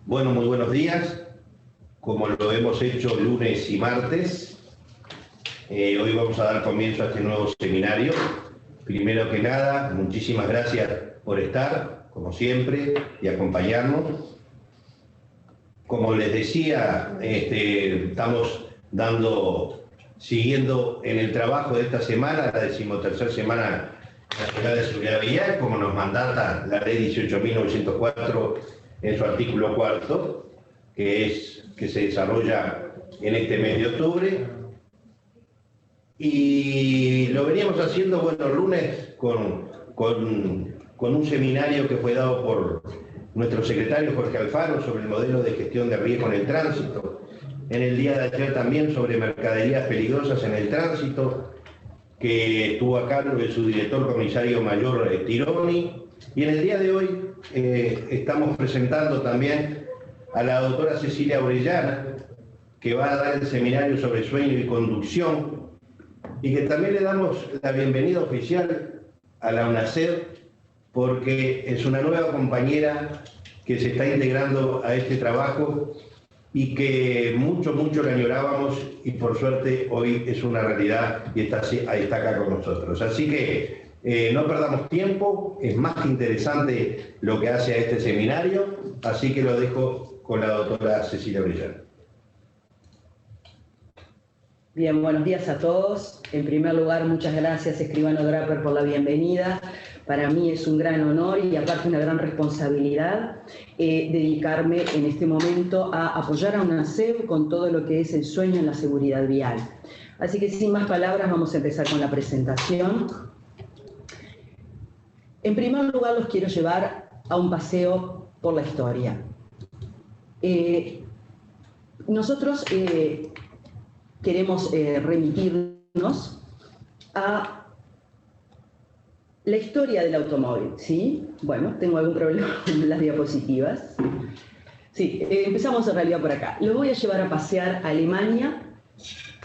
Bueno, muy buenos días. Como lo hemos hecho lunes y martes, hoy vamos a dar comienzo a este nuevo seminario. Primero que nada, muchísimas gracias por estar, como siempre, y acompañarnos. Como les decía, estamos siguiendo en el trabajo de esta semana, la 13ª Semana Nacional de Seguridad Vial, como nos mandata la Ley 18.904 en su artículo 4, que se desarrolla en este mes de octubre. Y lo veníamos haciendo, bueno, lunes con un seminario que fue dado por nuestro secretario Jorge Alfaro sobre el modelo de gestión de riesgo en el tránsito. En el día de ayer también sobre mercaderías peligrosas en el tránsito, que estuvo a cargo de su director comisario mayor Tironi. Y en el día de hoy estamos presentando también a la doctora Cecilia Orellana, que va a dar el seminario sobre sueño y conducción, y que también le damos la bienvenida oficial a la UNACED, porque es una nueva compañera que se está integrando a este trabajo y que mucho la añorábamos, y por suerte hoy es una realidad y está acá con nosotros. Así que no perdamos tiempo, es más que interesante lo que hace a este seminario, así que lo dejo con la doctora Cecilia Orellana. Bien, buenos días a todos. En primer lugar, muchas gracias, escribano Draper, por la bienvenida. Para mí es un gran honor y aparte una gran responsabilidad dedicarme en este momento a apoyar a UNACEB con todo lo que es el sueño en la seguridad vial. Así que sin más palabras vamos a empezar con la presentación. En primer lugar los quiero llevar a un paseo por la historia. Nosotros queremos remitirnos a la historia del automóvil, ¿sí? Bueno, tengo algún problema con las diapositivas. Sí, empezamos en realidad por acá. Los voy a llevar a pasear a Alemania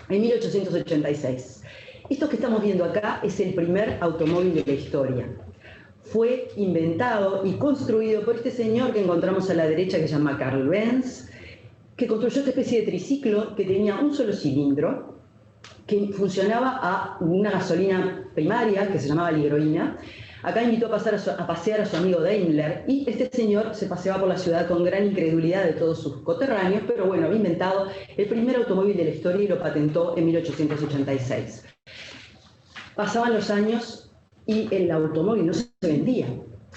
en 1886. Esto que estamos viendo acá es el primer automóvil de la historia. Fue inventado y construido por este señor que encontramos a la derecha, que se llama Carl Benz, que construyó esta especie de triciclo que tenía un solo cilindro, que funcionaba a una gasolina primaria que se llamaba ligroína. Acá invitó a pasear a su amigo Daimler, y este señor se paseaba por la ciudad con gran incredulidad de todos sus coterráneos, pero bueno, había inventado el primer automóvil de la historia y lo patentó en 1886. Pasaban los años y el automóvil no se vendía.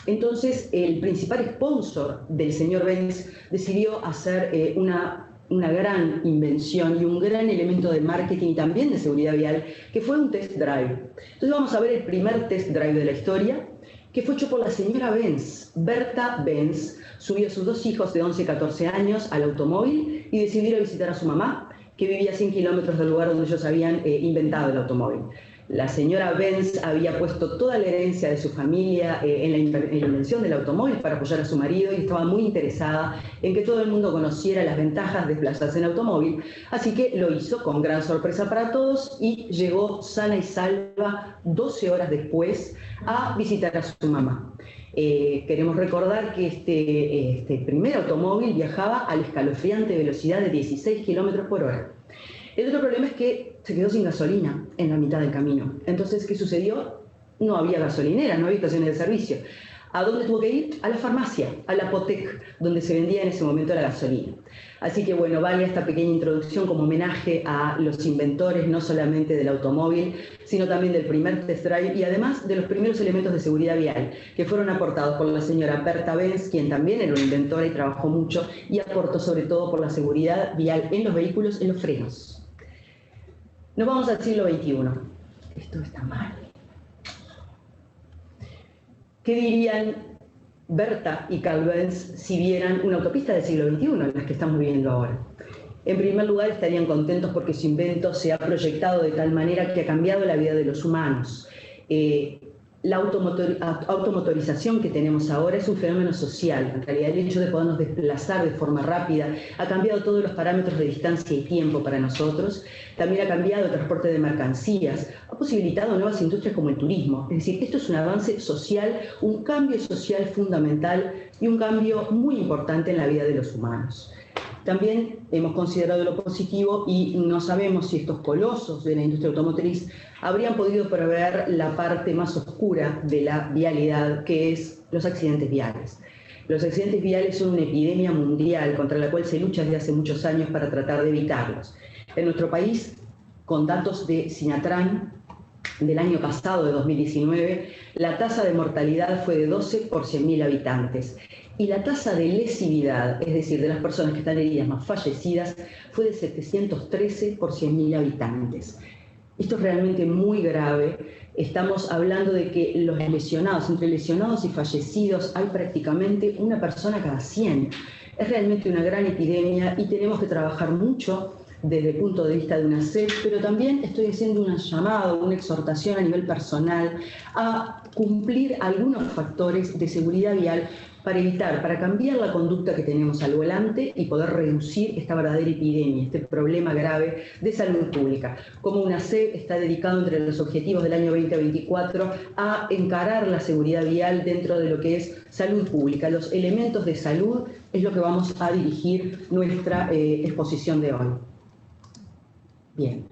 Entonces, el principal sponsor del señor Benz decidió hacer una gran invención y un gran elemento de marketing y también de seguridad vial, que fue un test drive. Entonces vamos a ver el primer test drive de la historia, que fue hecho por la señora Benz. Berta Benz subió a sus dos hijos de 11 y 14 años al automóvil y decidió ir a visitar a su mamá, que vivía a 100 kilómetros del lugar donde ellos habían inventado el automóvil. La señora Benz había puesto toda la herencia de su familia en la invención del automóvil para apoyar a su marido, y estaba muy interesada en que todo el mundo conociera las ventajas de desplazarse en automóvil, así que lo hizo con gran sorpresa para todos y llegó sana y salva 12 horas después a visitar a su mamá. Queremos recordar que este primer automóvil viajaba a la escalofriante velocidad de 16 kilómetros por hora. El otro problema es que se quedó sin gasolina en la mitad del camino. Entonces, ¿qué sucedió? No había gasolineras, no había estaciones de servicio. ¿A dónde tuvo que ir? A la farmacia, a la Apotec, donde se vendía en ese momento la gasolina. Así que bueno, vale esta pequeña introducción como homenaje a los inventores, no solamente del automóvil, sino también del primer test drive y además de los primeros elementos de seguridad vial, que fueron aportados por la señora Berta Benz, quien también era una inventora y trabajó mucho, y aportó sobre todo por la seguridad vial en los vehículos, en los frenos. Nos vamos al siglo XXI. Esto está mal. ¿Qué dirían Berta y Carl Benz si vieran una autopista del siglo XXI, en las que estamos viviendo ahora? En primer lugar, estarían contentos porque su invento se ha proyectado de tal manera que ha cambiado la vida de los humanos. la automotorización que tenemos ahora es un fenómeno social. En realidad, el hecho de podernos desplazar de forma rápida ha cambiado todos los parámetros de distancia y tiempo para nosotros. También ha cambiado el transporte de mercancías, ha posibilitado nuevas industrias como el turismo. Es decir, esto es un avance social, un cambio social fundamental y un cambio muy importante en la vida de los humanos. También hemos considerado lo positivo y no sabemos si estos colosos de la industria automotriz habrían podido prever la parte más oscura de la vialidad, que es los accidentes viales. Los accidentes viales son una epidemia mundial contra la cual se lucha desde hace muchos años para tratar de evitarlos. En nuestro país, con datos de Sinatran del año pasado, de 2019, la tasa de mortalidad fue de 12 por 100.000 habitantes. Y la tasa de lesividad, es decir, de las personas que están heridas más fallecidas, fue de 713 por 100.000 habitantes. Esto es realmente muy grave. Estamos hablando de que los lesionados, entre lesionados y fallecidos, hay prácticamente una persona cada 100. Es realmente una gran epidemia y tenemos que trabajar mucho desde el punto de vista de una SEP, pero también estoy haciendo un llamado, una exhortación a nivel personal a cumplir algunos factores de seguridad vial para evitar, para cambiar la conducta que tenemos al volante y poder reducir esta verdadera epidemia, este problema grave de salud pública. Como una SEP está dedicado entre los objetivos del año 2024 a encarar la seguridad vial dentro de lo que es salud pública. Los elementos de salud es lo que vamos a dirigir nuestra exposición de hoy. Bien.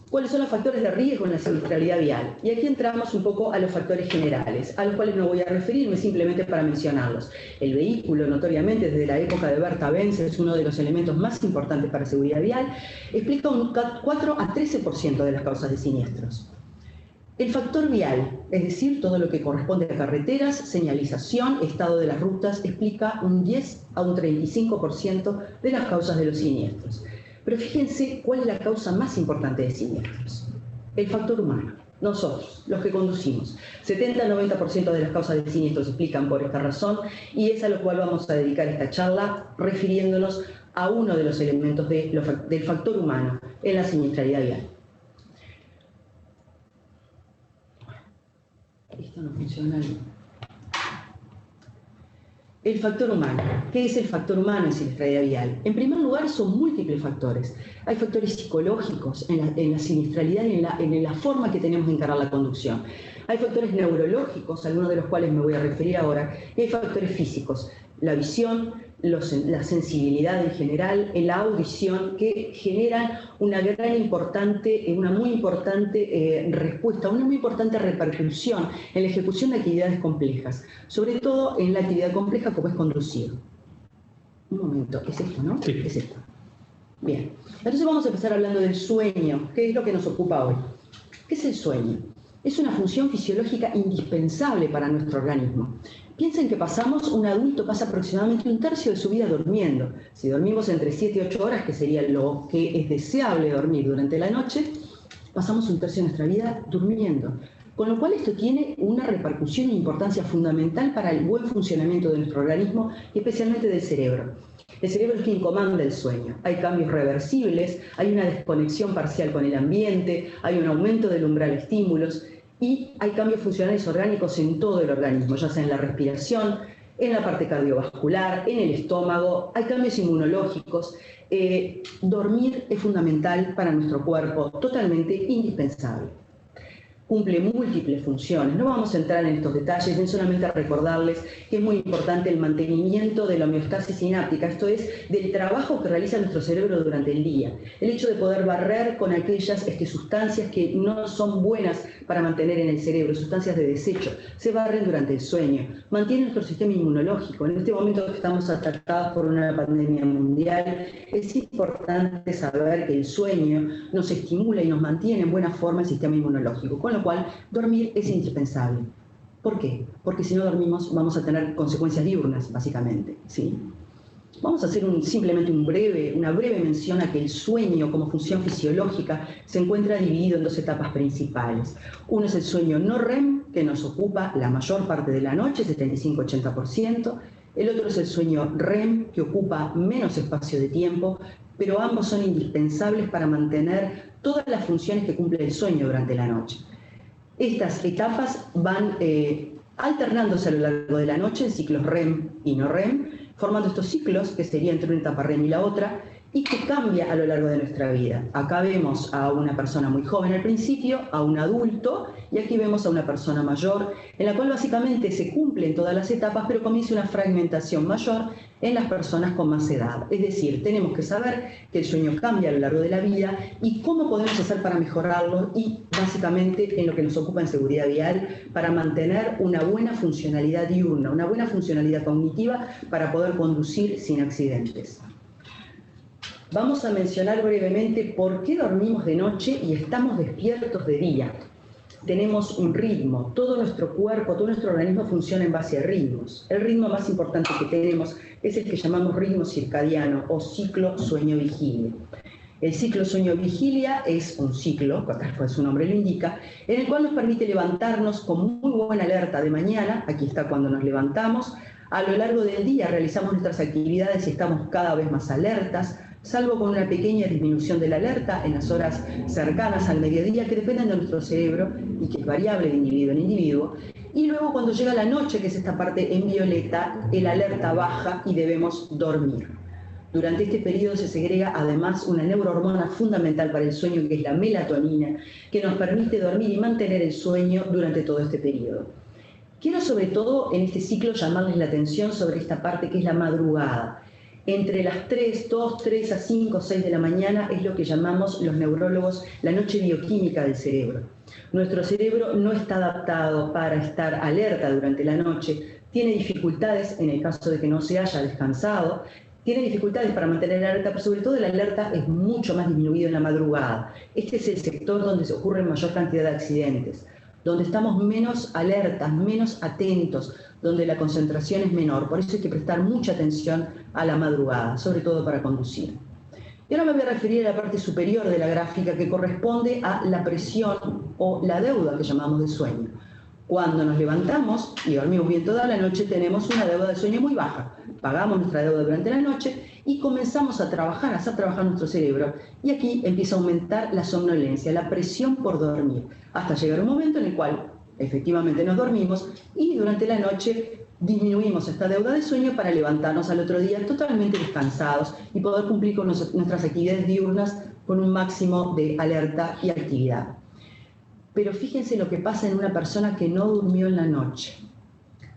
¿Cuáles son los factores de riesgo en la siniestralidad vial? Y aquí entramos un poco a los factores generales, a los cuales no voy a referirme simplemente para mencionarlos. El vehículo, notoriamente desde la época de Berta Benz, es uno de los elementos más importantes para seguridad vial, explica un 4 a 13% de las causas de siniestros. El factor vial, es decir, todo lo que corresponde a carreteras, señalización, estado de las rutas, explica un 10 a un 35% de las causas de los siniestros. Pero fíjense cuál es la causa más importante de siniestros. El factor humano. Nosotros, los que conducimos. 70-90% de las causas de siniestros se explican por esta razón y es a lo cual vamos a dedicar esta charla refiriéndonos a uno de los elementos del factor humano en la siniestralidad vial. Esto no funciona bien. El factor humano. ¿Qué es el factor humano en siniestralidad vial? En primer lugar, son múltiples factores. Hay factores psicológicos en la siniestralidad y en la forma que tenemos de encarar la conducción. Hay factores neurológicos, algunos de los cuales me voy a referir ahora, y hay factores físicos. La visión, la sensibilidad en general, la audición, que generan una muy importante respuesta, una muy importante repercusión en la ejecución de actividades complejas, sobre todo en la actividad compleja como es conducir. Un momento, ¿es esto, no? Sí. Es esto. Bien, entonces vamos a empezar hablando del sueño, que es lo que nos ocupa hoy. ¿Qué es el sueño? Es una función fisiológica indispensable para nuestro organismo. Piensen que un adulto pasa aproximadamente un tercio de su vida durmiendo. Si dormimos entre 7 y 8 horas, que sería lo que es deseable dormir durante la noche, pasamos un tercio de nuestra vida durmiendo. Con lo cual esto tiene una repercusión e importancia fundamental para el buen funcionamiento de nuestro organismo y especialmente del cerebro. El cerebro es quien comanda el sueño. Hay cambios reversibles, hay una desconexión parcial con el ambiente, hay un aumento del umbral de estímulos y hay cambios funcionales orgánicos en todo el organismo, ya sea en la respiración, en la parte cardiovascular, en el estómago, hay cambios inmunológicos. Dormir es fundamental para nuestro cuerpo, totalmente indispensable. Cumple múltiples funciones. No vamos a entrar en estos detalles, ven solamente a recordarles que es muy importante el mantenimiento de la homeostasis sináptica, esto es, del trabajo que realiza nuestro cerebro durante el día. El hecho de poder barrer con aquellas sustancias que no son buenas para mantener en el cerebro, sustancias de desecho, se barren durante el sueño. Mantiene nuestro sistema inmunológico. En este momento que estamos atacados por una pandemia mundial, es importante saber que el sueño nos estimula y nos mantiene en buena forma el sistema inmunológico. Con lo cual, dormir es indispensable. ¿Por qué? Porque si no dormimos vamos a tener consecuencias diurnas, básicamente, ¿sí? Vamos a hacer simplemente una breve mención a que el sueño como función fisiológica se encuentra dividido en dos etapas principales. Uno es el sueño no REM, que nos ocupa la mayor parte de la noche, 75-80%. El otro es el sueño REM, que ocupa menos espacio de tiempo, pero ambos son indispensables para mantener todas las funciones que cumple el sueño durante la noche. Estas etapas van alternándose a lo largo de la noche en ciclos REM y no REM, formando estos ciclos que serían entre una etapa REM y la otra, y que cambia a lo largo de nuestra vida. Acá vemos a una persona muy joven al principio, a un adulto, y aquí vemos a una persona mayor, en la cual básicamente se cumplen todas las etapas, pero comienza una fragmentación mayor en las personas con más edad. Es decir, tenemos que saber que el sueño cambia a lo largo de la vida y cómo podemos hacer para mejorarlo, y básicamente en lo que nos ocupa en seguridad vial, para mantener una buena funcionalidad diurna, una buena funcionalidad cognitiva para poder conducir sin accidentes. Vamos a mencionar brevemente por qué dormimos de noche y estamos despiertos de día. Tenemos un ritmo, todo nuestro cuerpo, todo nuestro organismo funciona en base a ritmos. El ritmo más importante que tenemos es el que llamamos ritmo circadiano o ciclo sueño-vigilia. El ciclo sueño-vigilia es un ciclo, tal cual su nombre lo indica, en el cual nos permite levantarnos con muy buena alerta de mañana. Aquí está cuando nos levantamos. A lo largo del día realizamos nuestras actividades y estamos cada vez más alertas, salvo con una pequeña disminución de la alerta en las horas cercanas al mediodía, que dependen de nuestro cerebro y que es variable de individuo en individuo. Y luego cuando llega la noche, que es esta parte en violeta, el alerta baja y debemos dormir. Durante este periodo se segrega además una neurohormona fundamental para el sueño, que es la melatonina, que nos permite dormir y mantener el sueño durante todo este periodo. Quiero sobre todo en este ciclo llamarles la atención sobre esta parte que es la madrugada. Entre las 3 a 5, 6 de la mañana es lo que llamamos los neurólogos la noche bioquímica del cerebro. Nuestro cerebro no está adaptado para estar alerta durante la noche, tiene dificultades en el caso de que no se haya descansado, tiene dificultades para mantener la alerta, pero sobre todo la alerta es mucho más disminuido en la madrugada. Este es el sector donde se ocurren mayor cantidad de accidentes, donde estamos menos alertas, menos atentos, donde la concentración es menor. Por eso hay que prestar mucha atención a la madrugada, sobre todo para conducir. Y ahora me voy a referir a la parte superior de la gráfica, que corresponde a la presión o la deuda que llamamos de sueño. Cuando nos levantamos y dormimos bien toda la noche, tenemos una deuda de sueño muy baja. Pagamos nuestra deuda durante la noche y comenzamos a trabajar, a hacer trabajar nuestro cerebro. Y aquí empieza a aumentar la somnolencia, la presión por dormir, hasta llegar un momento en el cual efectivamente nos dormimos y durante la noche disminuimos esta deuda de sueño para levantarnos al otro día totalmente descansados y poder cumplir con nuestras actividades diurnas con un máximo de alerta y actividad. Pero fíjense lo que pasa en una persona que no durmió en la noche.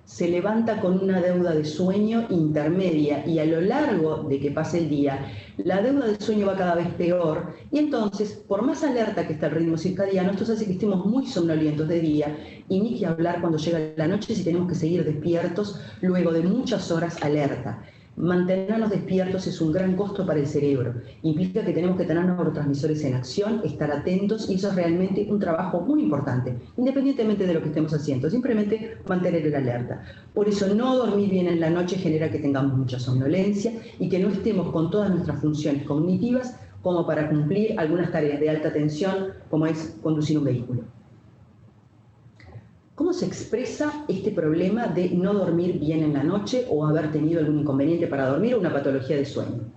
Se levanta con una deuda de sueño intermedia y a lo largo de que pase el día, la deuda de sueño va cada vez peor y entonces, por más alerta que está el ritmo circadiano, esto hace que estemos muy somnolientos de día y ni que hablar cuando llega la noche si tenemos que seguir despiertos luego de muchas horas alerta. Mantenernos despiertos es un gran costo para el cerebro. Implica que tenemos que tener neurotransmisores en acción, estar atentos, y eso es realmente un trabajo muy importante, independientemente de lo que estemos haciendo, simplemente mantener el alerta. Por eso no dormir bien en la noche genera que tengamos mucha somnolencia y que no estemos con todas nuestras funciones cognitivas como para cumplir algunas tareas de alta tensión, como es conducir un vehículo. ¿Cómo se expresa este problema de no dormir bien en la noche o haber tenido algún inconveniente para dormir o una patología de sueño?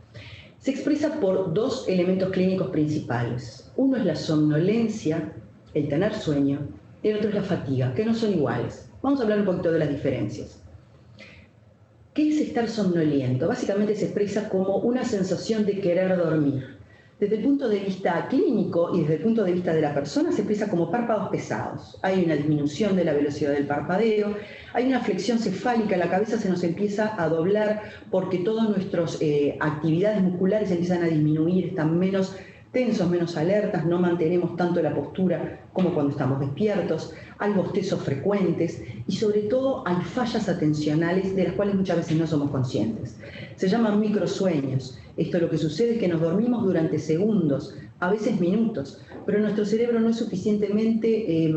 Se expresa por dos elementos clínicos principales. Uno es la somnolencia, el tener sueño, y el otro es la fatiga, que no son iguales. Vamos a hablar un poquito de las diferencias. ¿Qué es estar somnoliento? Básicamente se expresa como una sensación de querer dormir. Desde el punto de vista clínico y desde el punto de vista de la persona se expresa como párpados pesados. Hay una disminución de la velocidad del parpadeo, hay una flexión cefálica, la cabeza se nos empieza a doblar porque todas nuestras actividades musculares empiezan a disminuir, están menos tensos, menos alertas, no mantenemos tanto la postura como cuando estamos despiertos, hay bostezos frecuentes y sobre todo hay fallas atencionales de las cuales muchas veces no somos conscientes. Se llaman microsueños. Esto lo que sucede es que nos dormimos durante segundos, a veces minutos, pero nuestro cerebro no es suficientemente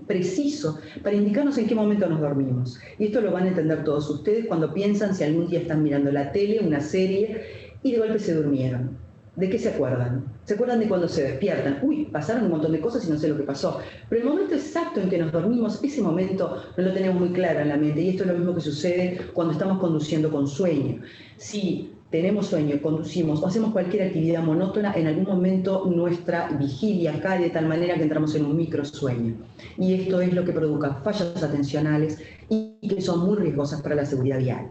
preciso para indicarnos en qué momento nos dormimos. Y esto lo van a entender todos ustedes cuando piensan si algún día están mirando la tele, una serie, y de golpe se durmieron. ¿De qué se acuerdan? Se acuerdan de cuando se despiertan. Uy, pasaron un montón de cosas y no sé lo que pasó. Pero el momento exacto en que nos dormimos, ese momento no lo tenemos muy claro en la mente. Y esto es lo mismo que sucede cuando estamos conduciendo con sueño. Si tenemos sueño, conducimos o hacemos cualquier actividad monótona, en algún momento nuestra vigilia cae de tal manera que entramos en un microsueño. Y esto es lo que provoca fallas atencionales y que son muy riesgosas para la seguridad vial.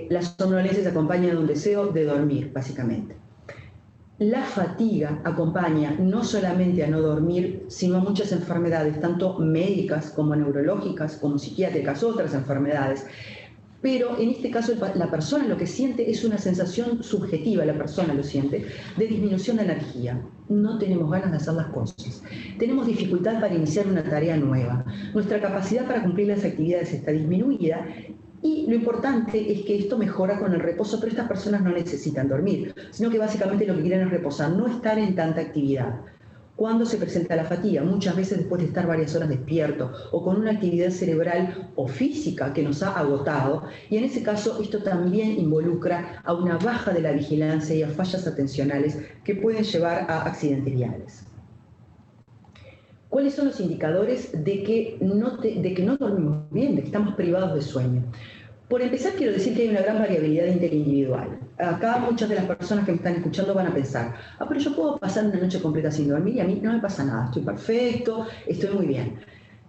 La somnolencia se acompaña de un deseo de dormir, básicamente. La fatiga acompaña no solamente a no dormir, sino a muchas enfermedades, tanto médicas como neurológicas, como psiquiátricas, otras enfermedades. Pero en este caso la persona lo que siente es una sensación subjetiva, la persona lo siente, de disminución de energía. No tenemos ganas de hacer las cosas. Tenemos dificultad para iniciar una tarea nueva. Nuestra capacidad para cumplir las actividades está disminuida. Y lo importante es que esto mejora con el reposo, pero estas personas no necesitan dormir, sino que básicamente lo que quieren es reposar, no estar en tanta actividad. ¿Cuándo se presenta la fatiga? Muchas veces después de estar varias horas despierto o con una actividad cerebral o física que nos ha agotado, y en ese caso esto también involucra a una baja de la vigilancia y a fallas atencionales que pueden llevar a accidentes viales. ¿Cuáles son los indicadores de que no dormimos bien, de que estamos privados de sueño? Por empezar, quiero decir que hay una gran variabilidad interindividual. Acá muchas de las personas que me están escuchando van a pensar, pero yo puedo pasar una noche completa sin dormir y a mí no me pasa nada, estoy perfecto, estoy muy bien.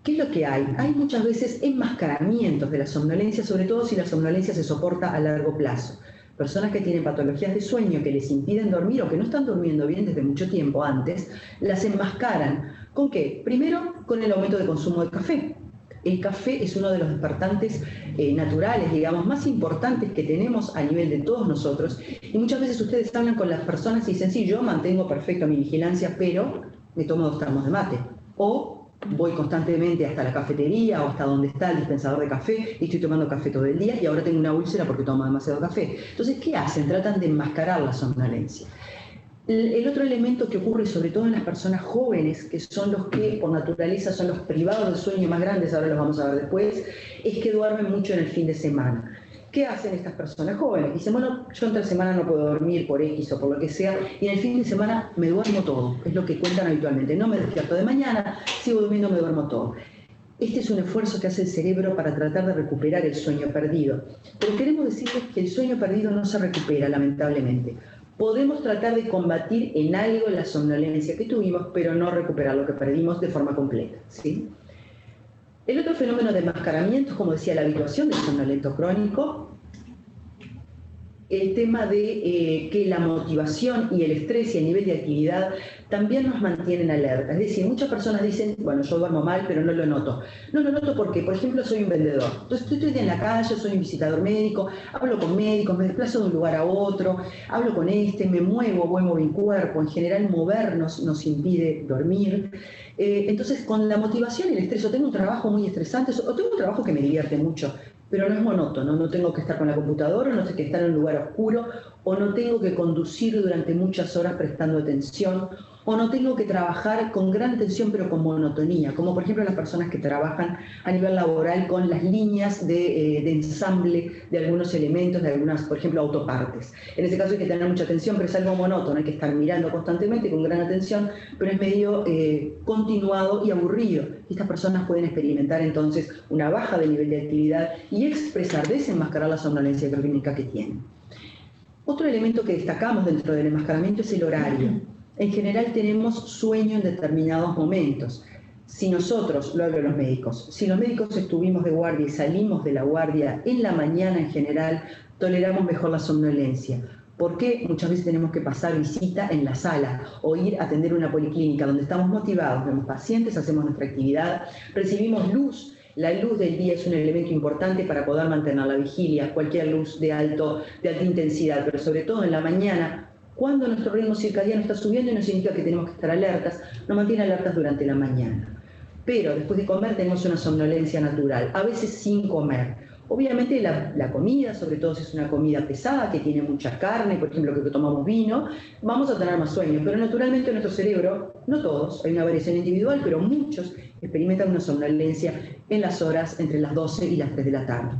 ¿Qué es lo que hay? Hay muchas veces enmascaramientos de la somnolencia, sobre todo si la somnolencia se soporta a largo plazo. Personas que tienen patologías de sueño que les impiden dormir o que no están durmiendo bien desde mucho tiempo antes, las enmascaran. ¿Con qué? Primero, con el aumento de consumo de café. El café es uno de los despertantes naturales, digamos, más importantes que tenemos a nivel de todos nosotros. Y muchas veces ustedes hablan con las personas y dicen, sí, yo mantengo perfecto mi vigilancia, pero me tomo 2 termos de mate. O voy constantemente hasta la cafetería o hasta donde está el dispensador de café y estoy tomando café todo el día y ahora tengo una úlcera porque tomo demasiado café. Entonces, ¿qué hacen? Tratan de enmascarar la somnolencia. El otro elemento que ocurre sobre todo en las personas jóvenes, que son los que por naturaleza son los privados del sueño más grandes, ahora los vamos a ver después, es que duermen mucho en el fin de semana. ¿Qué hacen estas personas jóvenes? Dicen, bueno, yo entre semana no puedo dormir por X o por lo que sea, y en el fin de semana me duermo todo, es lo que cuentan habitualmente. No me despierto de mañana, sigo durmiendo, me duermo todo. Este es un esfuerzo que hace el cerebro para tratar de recuperar el sueño perdido. Pero queremos decirles que el sueño perdido no se recupera, lamentablemente. Podemos tratar de combatir en algo la somnolencia que tuvimos, pero no recuperar lo que perdimos de forma completa, ¿sí? El otro fenómeno de enmascaramiento es, como decía, la habituación del somnolento crónico. El tema de que la motivación y el estrés y el nivel de actividad también nos mantienen alerta. Es decir, muchas personas dicen, bueno, yo duermo mal, pero no lo noto. No lo noto porque, por ejemplo, soy un vendedor. Entonces estoy en la calle, soy un visitador médico, hablo con médicos, me desplazo de un lugar a otro, hablo con me muevo mi cuerpo. En general, movernos nos impide dormir. Entonces, con la motivación y el estrés, o tengo un trabajo muy estresante, o tengo un trabajo que me divierte mucho, pero no es monótono, no tengo que estar con la computadora, no tengo que estar en un lugar oscuro, o no tengo que conducir durante muchas horas prestando atención, o no tengo que trabajar con gran atención pero con monotonía, como por ejemplo las personas que trabajan a nivel laboral con las líneas de ensamble de algunos elementos, de algunas, por ejemplo, autopartes. En ese caso hay que tener mucha atención, pero es algo monótono, hay que estar mirando constantemente con gran atención, pero es medio continuado y aburrido. Y estas personas pueden experimentar entonces una baja de nivel de actividad y expresar, desenmascarar la somnolencia crónica que tienen. Otro elemento que destacamos dentro del enmascaramiento es el horario. En general tenemos sueño en determinados momentos. Si nosotros, lo hablo de los médicos, si los médicos estuvimos de guardia y salimos de la guardia en la mañana en general, toleramos mejor la somnolencia. ¿Por qué? Muchas veces tenemos que pasar visita en la sala o ir a atender una policlínica donde estamos motivados, vemos pacientes, hacemos nuestra actividad, recibimos luz. La luz del día es un elemento importante para poder mantener la vigilia, cualquier luz de alta intensidad, pero sobre todo en la mañana, cuando nuestro ritmo circadiano está subiendo y no significa que tenemos que estar alertas, nos mantiene alertas durante la mañana. Pero después de comer tenemos una somnolencia natural, a veces sin comer. Obviamente la comida, sobre todo si es una comida pesada, que tiene mucha carne, por ejemplo, que tomamos vino, vamos a tener más sueño. Pero naturalmente nuestro cerebro, no todos, hay una variación individual, pero muchos experimentan una somnolencia en las horas entre las 12 y las 3 de la tarde.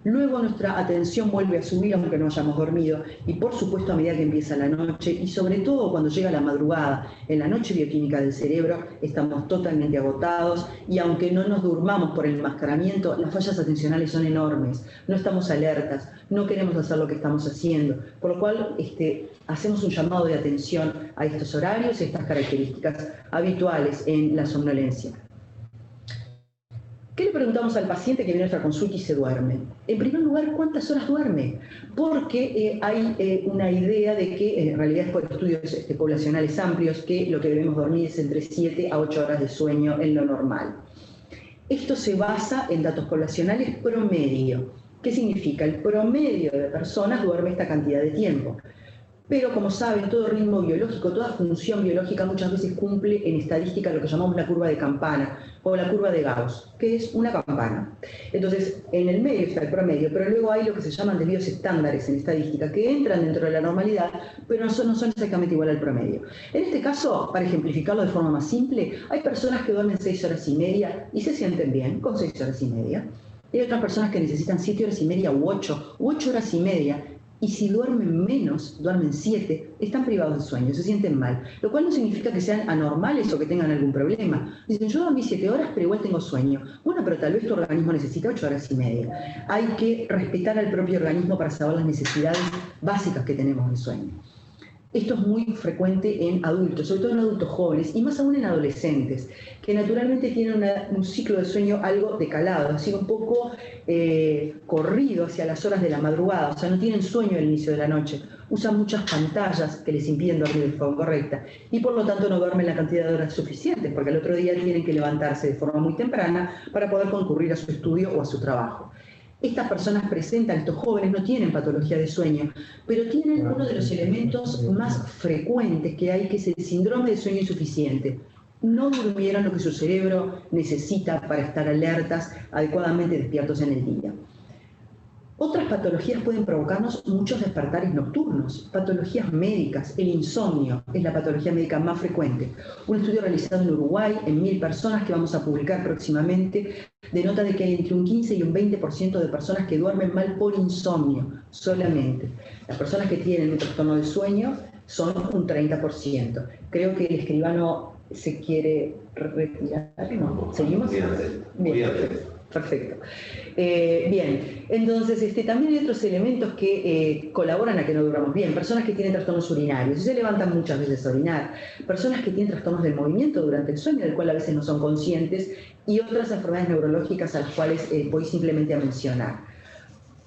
Luego nuestra atención vuelve a subir aunque no hayamos dormido y por supuesto a medida que empieza la noche y sobre todo cuando llega la madrugada, en la noche bioquímica del cerebro estamos totalmente agotados y aunque no nos durmamos por el enmascaramiento, las fallas atencionales son enormes, no estamos alertas, no queremos hacer lo que estamos haciendo, por lo cual hacemos un llamado de atención a estos horarios y estas características habituales en la somnolencia. ¿Qué le preguntamos al paciente que viene a nuestra consulta y se duerme? En primer lugar, ¿cuántas horas duerme? Porque hay una idea de que, en realidad es por estudios poblacionales amplios, que lo que debemos dormir es entre 7 a 8 horas de sueño en lo normal. Esto se basa en datos poblacionales promedio. ¿Qué significa? El promedio de personas duerme esta cantidad de tiempo. Pero como saben, todo ritmo biológico, toda función biológica muchas veces cumple en estadística lo que llamamos la curva de campana o la curva de Gauss, que es una campana. Entonces, en el medio está el promedio, pero luego hay lo que se llaman desvíos estándares en estadística, que entran dentro de la normalidad, pero no son exactamente igual al promedio. En este caso, para ejemplificarlo de forma más simple, hay personas que duermen 6 horas y media y se sienten bien con 6 horas y media. Y hay otras personas que necesitan 7 horas y media u 8 horas y media. Y si duermen menos, duermen 7, están privados de sueño, se sienten mal. Lo cual no significa que sean anormales o que tengan algún problema. Dicen, yo dormí 7 horas, pero igual tengo sueño. Bueno, pero tal vez tu organismo necesita 8 horas y media. Hay que respetar al propio organismo para saber las necesidades básicas que tenemos de sueño. Esto es muy frecuente en adultos, sobre todo en adultos jóvenes y más aún en adolescentes, que naturalmente tienen un ciclo de sueño algo decalado, así un poco corrido hacia las horas de la madrugada, o sea, no tienen sueño al inicio de la noche, usan muchas pantallas que les impiden dormir de forma correcta y por lo tanto no duermen la cantidad de horas suficientes, porque al otro día tienen que levantarse de forma muy temprana para poder concurrir a su estudio o a su trabajo. Estas personas presentan, estos jóvenes no tienen patología de sueño, pero tienen uno de los elementos más frecuentes que hay, que es el síndrome de sueño insuficiente. No durmieron lo que su cerebro necesita para estar alertas, adecuadamente despiertos en el día. Otras patologías pueden provocarnos muchos despertares nocturnos, patologías médicas, el insomnio es la patología médica más frecuente. Un estudio realizado en Uruguay en 1000 personas que vamos a publicar próximamente denota de que hay entre un 15 y un 20% de personas que duermen mal por insomnio solamente. Las personas que tienen un trastorno de sueño son un 30%. Creo que el escribano se quiere retirar. ¿No? ¿Seguimos? Bien. Perfecto. Bien, entonces también hay otros elementos que colaboran a que no durmamos bien. Personas que tienen trastornos urinarios y se levantan muchas veces a orinar. Personas que tienen trastornos del movimiento durante el sueño, del cual a veces no son conscientes, y otras enfermedades neurológicas a las cuales voy simplemente a mencionar.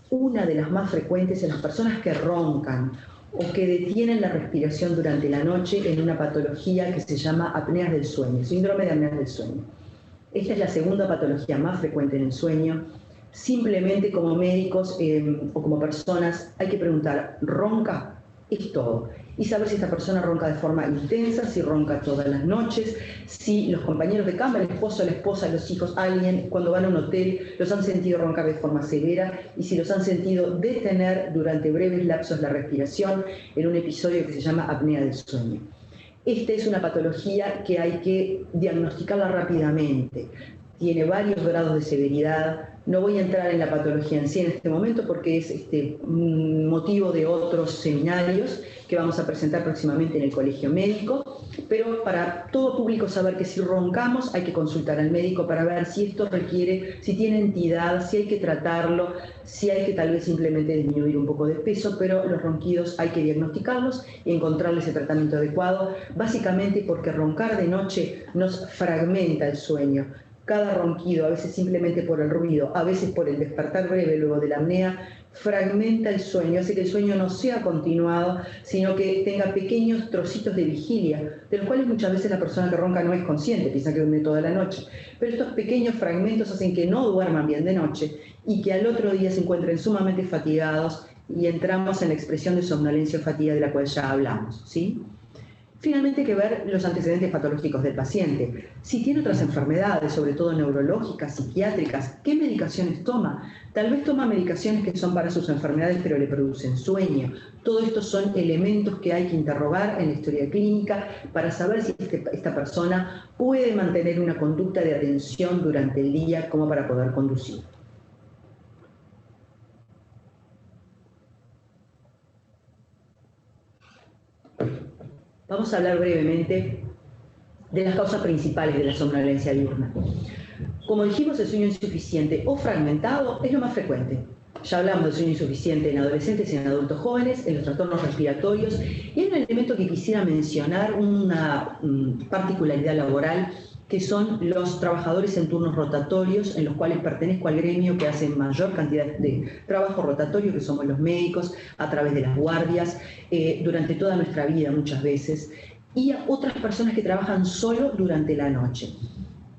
Una de las más frecuentes es las personas que roncan o que detienen la respiración durante la noche en una patología que se llama apneas del sueño, síndrome de apneas del sueño. Esta es la segunda patología más frecuente en el sueño. Simplemente como médicos o como personas hay que preguntar, ¿ronca? Es todo. Y saber si esta persona ronca de forma intensa, si ronca todas las noches, si los compañeros de cama, el esposo, la esposa, los hijos, alguien, cuando van a un hotel, los han sentido roncar de forma severa y si los han sentido detener durante breves lapsos la respiración en un episodio que se llama apnea del sueño. Esta es una patología que hay que diagnosticarla rápidamente. Tiene varios grados de severidad. No voy a entrar en la patología en sí en este momento porque es motivo de otros seminarios que vamos a presentar próximamente en el colegio médico, pero para todo público saber que si roncamos hay que consultar al médico para ver si esto requiere, si tiene entidad, si hay que tratarlo, si hay que tal vez simplemente disminuir un poco de peso, pero los ronquidos hay que diagnosticarlos y encontrarles el tratamiento adecuado, básicamente porque roncar de noche nos fragmenta el sueño. Cada ronquido, a veces simplemente por el ruido, a veces por el despertar breve luego de la apnea, fragmenta el sueño, hace que el sueño no sea continuado, sino que tenga pequeños trocitos de vigilia, de los cuales muchas veces la persona que ronca no es consciente, piensa que duerme toda la noche. Pero estos pequeños fragmentos hacen que no duerman bien de noche y que al otro día se encuentren sumamente fatigados y entramos en la expresión de somnolencia o fatiga de la cual ya hablamos, ¿sí? Finalmente hay que ver los antecedentes patológicos del paciente. Si tiene otras enfermedades, sobre todo neurológicas, psiquiátricas, ¿qué medicaciones toma? Tal vez toma medicaciones que son para sus enfermedades pero le producen sueño. Todo esto son elementos que hay que interrogar en la historia clínica para saber si esta persona puede mantener una conducta de atención durante el día como para poder conducir. vamos a hablar brevemente de las causas principales de la somnolencia diurna. Como dijimos, el sueño insuficiente o fragmentado es lo más frecuente. Ya hablamos del sueño insuficiente en adolescentes y en adultos jóvenes, en los trastornos respiratorios, y hay un elemento que quisiera mencionar, una particularidad laboral, que son los trabajadores en turnos rotatorios, en los cuales pertenezco al gremio que hace mayor cantidad de trabajo rotatorio, que somos los médicos, a través de las guardias, durante toda nuestra vida muchas veces, y a otras personas que trabajan solo durante la noche.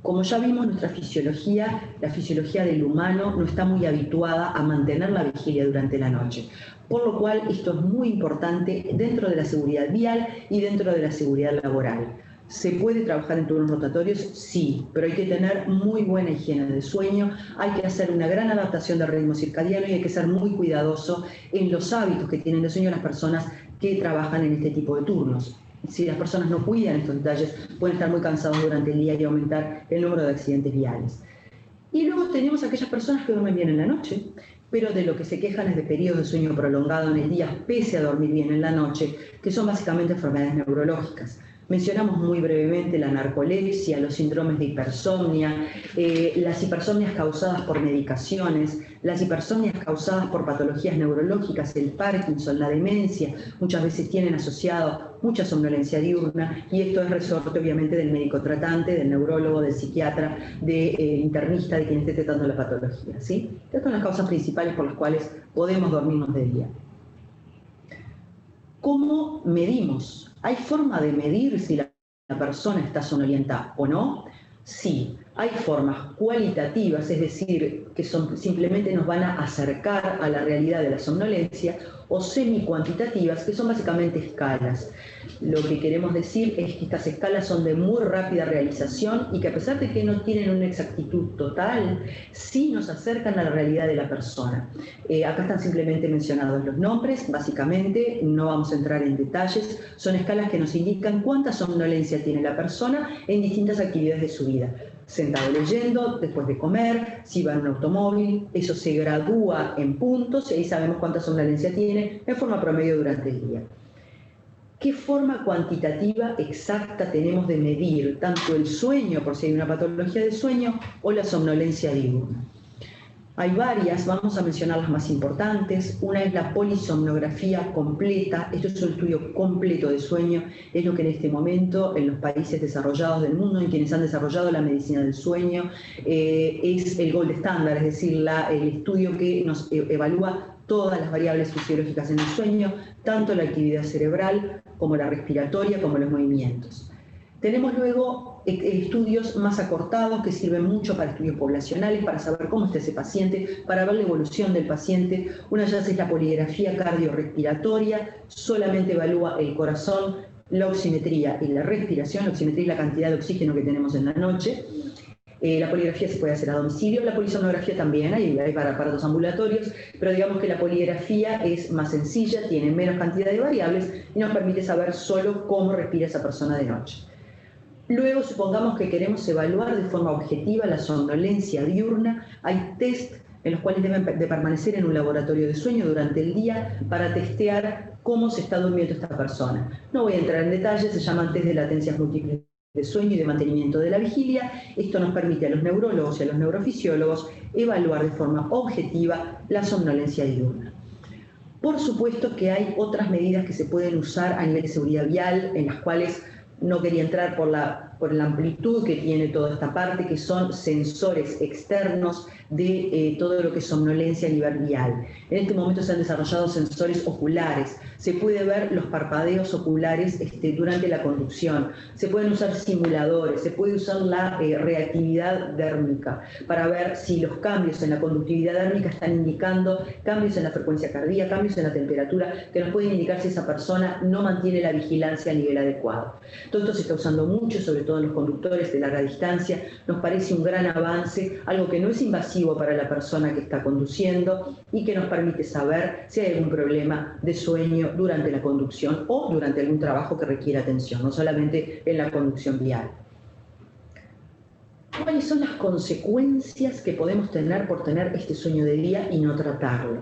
Como ya vimos, nuestra fisiología, la fisiología del humano, no está muy habituada a mantener la vigilia durante la noche. Por lo cual, esto es muy importante dentro de la seguridad vial y dentro de la seguridad laboral. ¿Se puede trabajar en turnos rotatorios? Sí, pero hay que tener muy buena higiene del sueño, hay que hacer una gran adaptación del ritmo circadiano y hay que ser muy cuidadoso en los hábitos que tienen de sueño las personas que trabajan en este tipo de turnos. Si las personas no cuidan estos detalles, pueden estar muy cansados durante el día y aumentar el número de accidentes viales. Y luego tenemos aquellas personas que duermen bien en la noche, pero de lo que se quejan es de periodos de sueño prolongado en el día, pese a dormir bien en la noche, que son básicamente enfermedades neurológicas. Mencionamos muy brevemente la narcolepsia, los síndromes de hipersomnia, las hipersomnias causadas por medicaciones, las hipersomnias causadas por patologías neurológicas, el Parkinson, la demencia, muchas veces tienen asociado mucha somnolencia diurna, y esto es resorte obviamente del médico tratante, del neurólogo, del psiquiatra, del internista, de quien esté tratando la patología, ¿sí? Estas son las causas principales por las cuales podemos dormirnos de día. ¿Cómo medimos? ¿Hay forma de medir si la persona está somnolienta o no? Sí, hay formas cualitativas, es decir, que simplemente nos van a acercar a la realidad de la somnolencia, o semi-cuantitativas, que son básicamente escalas. Lo que queremos decir es que estas escalas son de muy rápida realización y que a pesar de que no tienen una exactitud total, sí nos acercan a la realidad de la persona. Acá están simplemente mencionados los nombres, básicamente, no vamos a entrar en detalles, son escalas que nos indican cuánta somnolencia tiene la persona en distintas actividades de su vida. Sentado leyendo, después de comer, si va en un automóvil, eso se gradúa en puntos y ahí sabemos cuánta somnolencia tiene en forma promedio durante el día. ¿Qué forma cuantitativa exacta tenemos de medir tanto el sueño, por si hay una patología de sueño, o la somnolencia diurna? Hay varias, vamos a mencionar las más importantes. Una es la polisomnografía completa. Esto es un estudio completo de sueño. Es lo que en este momento en los países desarrollados del mundo, en quienes han desarrollado la medicina del sueño, es el gold standard, es decir, el estudio que nos evalúa todas las variables fisiológicas en el sueño, tanto la actividad cerebral como la respiratoria, como los movimientos. Tenemos luego estudios más acortados que sirven mucho para estudios poblacionales, para saber cómo está ese paciente, para ver la evolución del paciente. Una ya es la poligrafía cardiorrespiratoria, solamente evalúa el corazón, la oximetría y la respiración. La oximetría es la cantidad de oxígeno que tenemos en la noche. La poligrafía se puede hacer a domicilio, la polisomnografía también, hay para aparatos ambulatorios, pero digamos que la poligrafía es más sencilla, tiene menos cantidad de variables y nos permite saber solo cómo respira esa persona de noche. Luego, supongamos que queremos evaluar de forma objetiva la somnolencia diurna. Hay test en los cuales deben de permanecer en un laboratorio de sueño durante el día para testear cómo se está durmiendo esta persona. No voy a entrar en detalles, se llaman test de latencias múltiples de sueño y de mantenimiento de la vigilia. Esto nos permite a los neurólogos y a los neurofisiólogos evaluar de forma objetiva la somnolencia diurna. Por supuesto que hay otras medidas que se pueden usar a nivel de seguridad vial, en las cuales no quería entrar por la amplitud que tiene toda esta parte, que son sensores externos de todo lo que es somnolencia a nivel vial. En este momento se han desarrollado sensores oculares, se puede ver los parpadeos oculares durante la conducción, se pueden usar simuladores, se puede usar la reactividad dérmica para ver si los cambios en la conductividad dérmica están indicando cambios en la frecuencia cardíaca, cambios en la temperatura, que nos pueden indicar si esa persona no mantiene la vigilancia a nivel adecuado. Todo esto se está usando mucho, sobre todo en los conductores de larga distancia. Nos parece un gran avance, algo que no es invasivo para la persona que está conduciendo y que nos permite saber si hay algún problema de sueño durante la conducción o durante algún trabajo que requiera atención, no solamente en la conducción vial. ¿Cuáles son las consecuencias que podemos tener por tener este sueño de día y no tratarlo?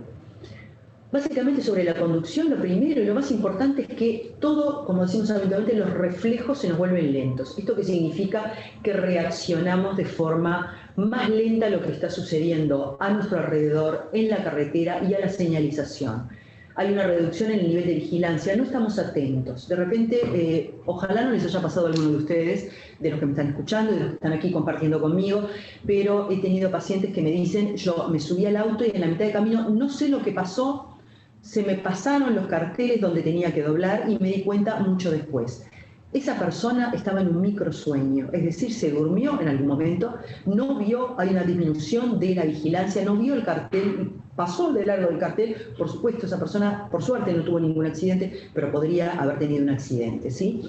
Básicamente sobre la conducción, lo primero y lo más importante es que todo, como decimos habitualmente, los reflejos se nos vuelven lentos. ¿Esto qué significa? Que reaccionamos de forma más lenta a lo que está sucediendo a nuestro alrededor, en la carretera y a la señalización. Hay una reducción en el nivel de vigilancia, no estamos atentos. De repente, ojalá no les haya pasado a alguno de ustedes, de los que me están escuchando, de los que están aquí compartiendo conmigo, pero he tenido pacientes que me dicen, yo me subí al auto y en la mitad de camino no sé lo que pasó, se me pasaron los carteles donde tenía que doblar y me di cuenta mucho después. Esa persona estaba en un microsueño, es decir, se durmió en algún momento, no vio, hay una disminución de la vigilancia, no vio el cartel, pasó de largo del cartel. Por supuesto, esa persona, por suerte, no tuvo ningún accidente, pero podría haber tenido un accidente, ¿sí?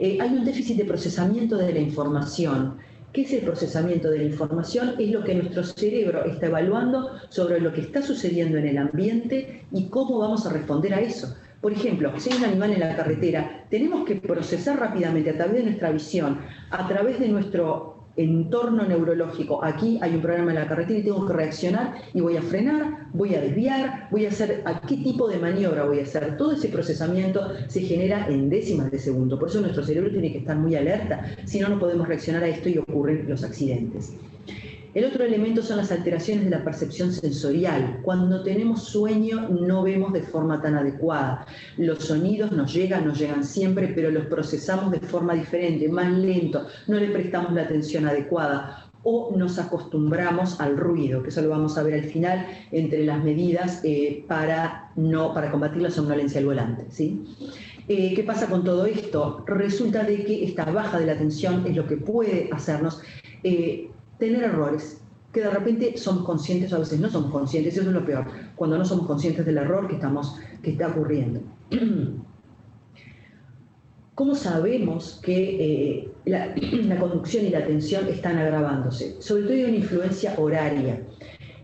Hay un déficit de procesamiento de la información. ¿Qué es el procesamiento de la información? Es lo que nuestro cerebro está evaluando sobre lo que está sucediendo en el ambiente y cómo vamos a responder a eso. Por ejemplo, si hay un animal en la carretera, tenemos que procesar rápidamente a través de nuestra visión, a través de nuestro entorno neurológico. Aquí hay un problema en la carretera y tengo que reaccionar y voy a frenar, voy a desviar, voy a hacer a qué tipo de maniobra voy a hacer. Todo ese procesamiento se genera en décimas de segundo. Por eso nuestro cerebro tiene que estar muy alerta, si no, no podemos reaccionar a esto y ocurren los accidentes. El otro elemento son las alteraciones de la percepción sensorial. Cuando tenemos sueño no vemos de forma tan adecuada. Los sonidos nos llegan siempre, pero los procesamos de forma diferente, más lento, no le prestamos la atención adecuada o nos acostumbramos al ruido, que eso lo vamos a ver al final entre las medidas para combatir la somnolencia al volante, ¿sí? ¿Qué pasa con todo esto? Resulta de que esta baja de la atención es lo que puede hacernos tener errores, que de repente somos conscientes o a veces no somos conscientes, eso es lo peor, cuando no somos conscientes del error que está ocurriendo. ¿Cómo sabemos que la conducción y la atención están agravándose? Sobre todo hay una influencia horaria.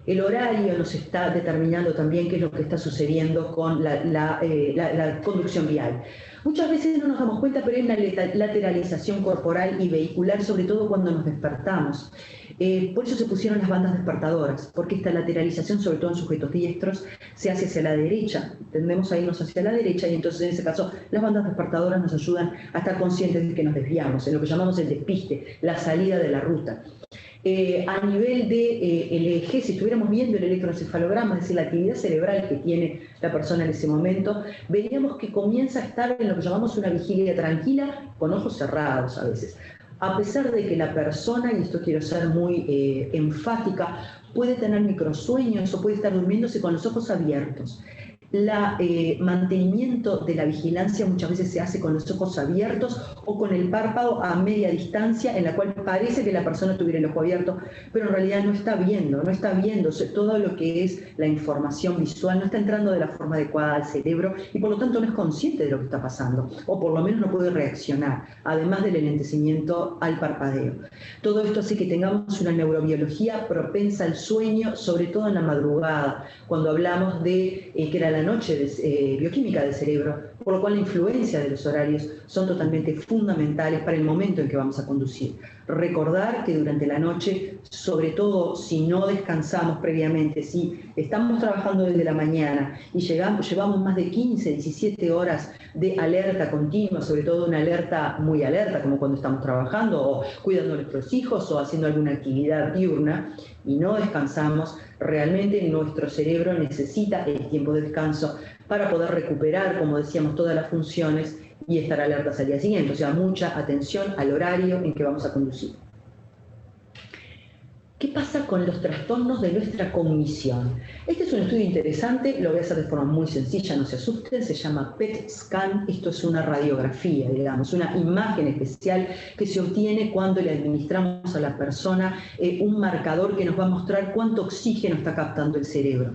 El horario nos está determinando también qué es lo que está sucediendo con la conducción vial. Muchas veces no nos damos cuenta, pero hay una lateralización corporal y vehicular, sobre todo cuando nos despertamos. Por eso se pusieron las bandas despertadoras, porque esta lateralización, sobre todo en sujetos diestros, se hace hacia la derecha. Tendemos a irnos hacia la derecha y entonces en ese caso las bandas despertadoras nos ayudan a estar conscientes de que nos desviamos, en lo que llamamos el despiste, la salida de la ruta. A nivel del eje, si estuviéramos viendo el electroencefalograma, es decir, la actividad cerebral que tiene la persona en ese momento, veríamos que comienza a estar en lo que llamamos una vigilia tranquila, con ojos cerrados a veces. A pesar de que la persona, y esto quiero ser muy enfática, puede tener microsueños o puede estar durmiéndose con los ojos abiertos. El mantenimiento de la vigilancia muchas veces se hace con los ojos abiertos o con el párpado a media distancia, en la cual parece que la persona tuviera el ojo abierto, pero en realidad no está viendo todo lo que es la información visual, no está entrando de la forma adecuada al cerebro y por lo tanto no es consciente de lo que está pasando, o por lo menos no puede reaccionar, además del enlentecimiento al parpadeo. Todo esto hace que tengamos una neurobiología propensa al sueño, sobre todo en la madrugada, cuando hablamos de que era la noche bioquímica del cerebro, por lo cual la influencia de los horarios son totalmente fundamentales para el momento en que vamos a conducir. Recordar que durante la noche, sobre todo si no descansamos previamente, si estamos trabajando desde la mañana y llevamos más de 15, 17 horas de alerta continua, sobre todo una alerta muy alerta, como cuando estamos trabajando o cuidando a nuestros hijos o haciendo alguna actividad diurna, y no descansamos, realmente nuestro cerebro necesita el tiempo de descanso para poder recuperar, como decíamos, todas las funciones y estar alertas al día siguiente. O sea, mucha atención al horario en que vamos a conducir. ¿Qué pasa con los trastornos de nuestra cognición? Este es un estudio interesante, lo voy a hacer de forma muy sencilla, no se asusten, se llama PET scan. Esto es una radiografía, digamos, una imagen especial que se obtiene cuando le administramos a la persona un marcador que nos va a mostrar cuánto oxígeno está captando el cerebro.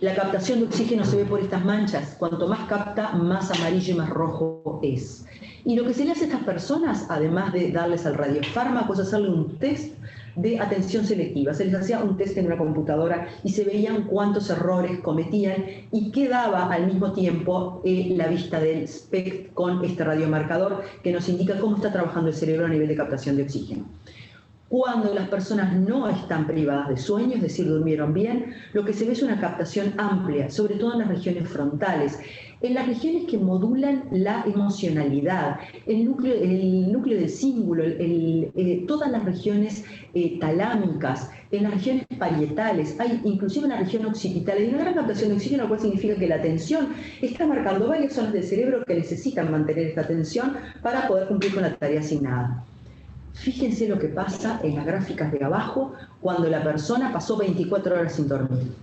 La captación de oxígeno se ve por estas manchas, cuanto más capta, más amarillo y más rojo es. Y lo que se le hace a estas personas, además de darles al radiofármaco, es hacerle un test de atención selectiva. Se les hacía un test en una computadora y se veían cuántos errores cometían y quedaba al mismo tiempo la vista del SPECT con este radiomarcador que nos indica cómo está trabajando el cerebro a nivel de captación de oxígeno. Cuando las personas no están privadas de sueño, es decir, durmieron bien, lo que se ve es una captación amplia, sobre todo en las regiones frontales, en las regiones que modulan la emocionalidad, el núcleo del cíngulo, todas las regiones talámicas, en las regiones parietales, hay inclusive una región occipital, hay una gran captación de oxígeno, lo cual significa que la atención está marcando varias zonas del cerebro que necesitan mantener esta atención para poder cumplir con la tarea asignada. Fíjense lo que pasa en las gráficas de abajo cuando la persona pasó 24 horas sin dormir.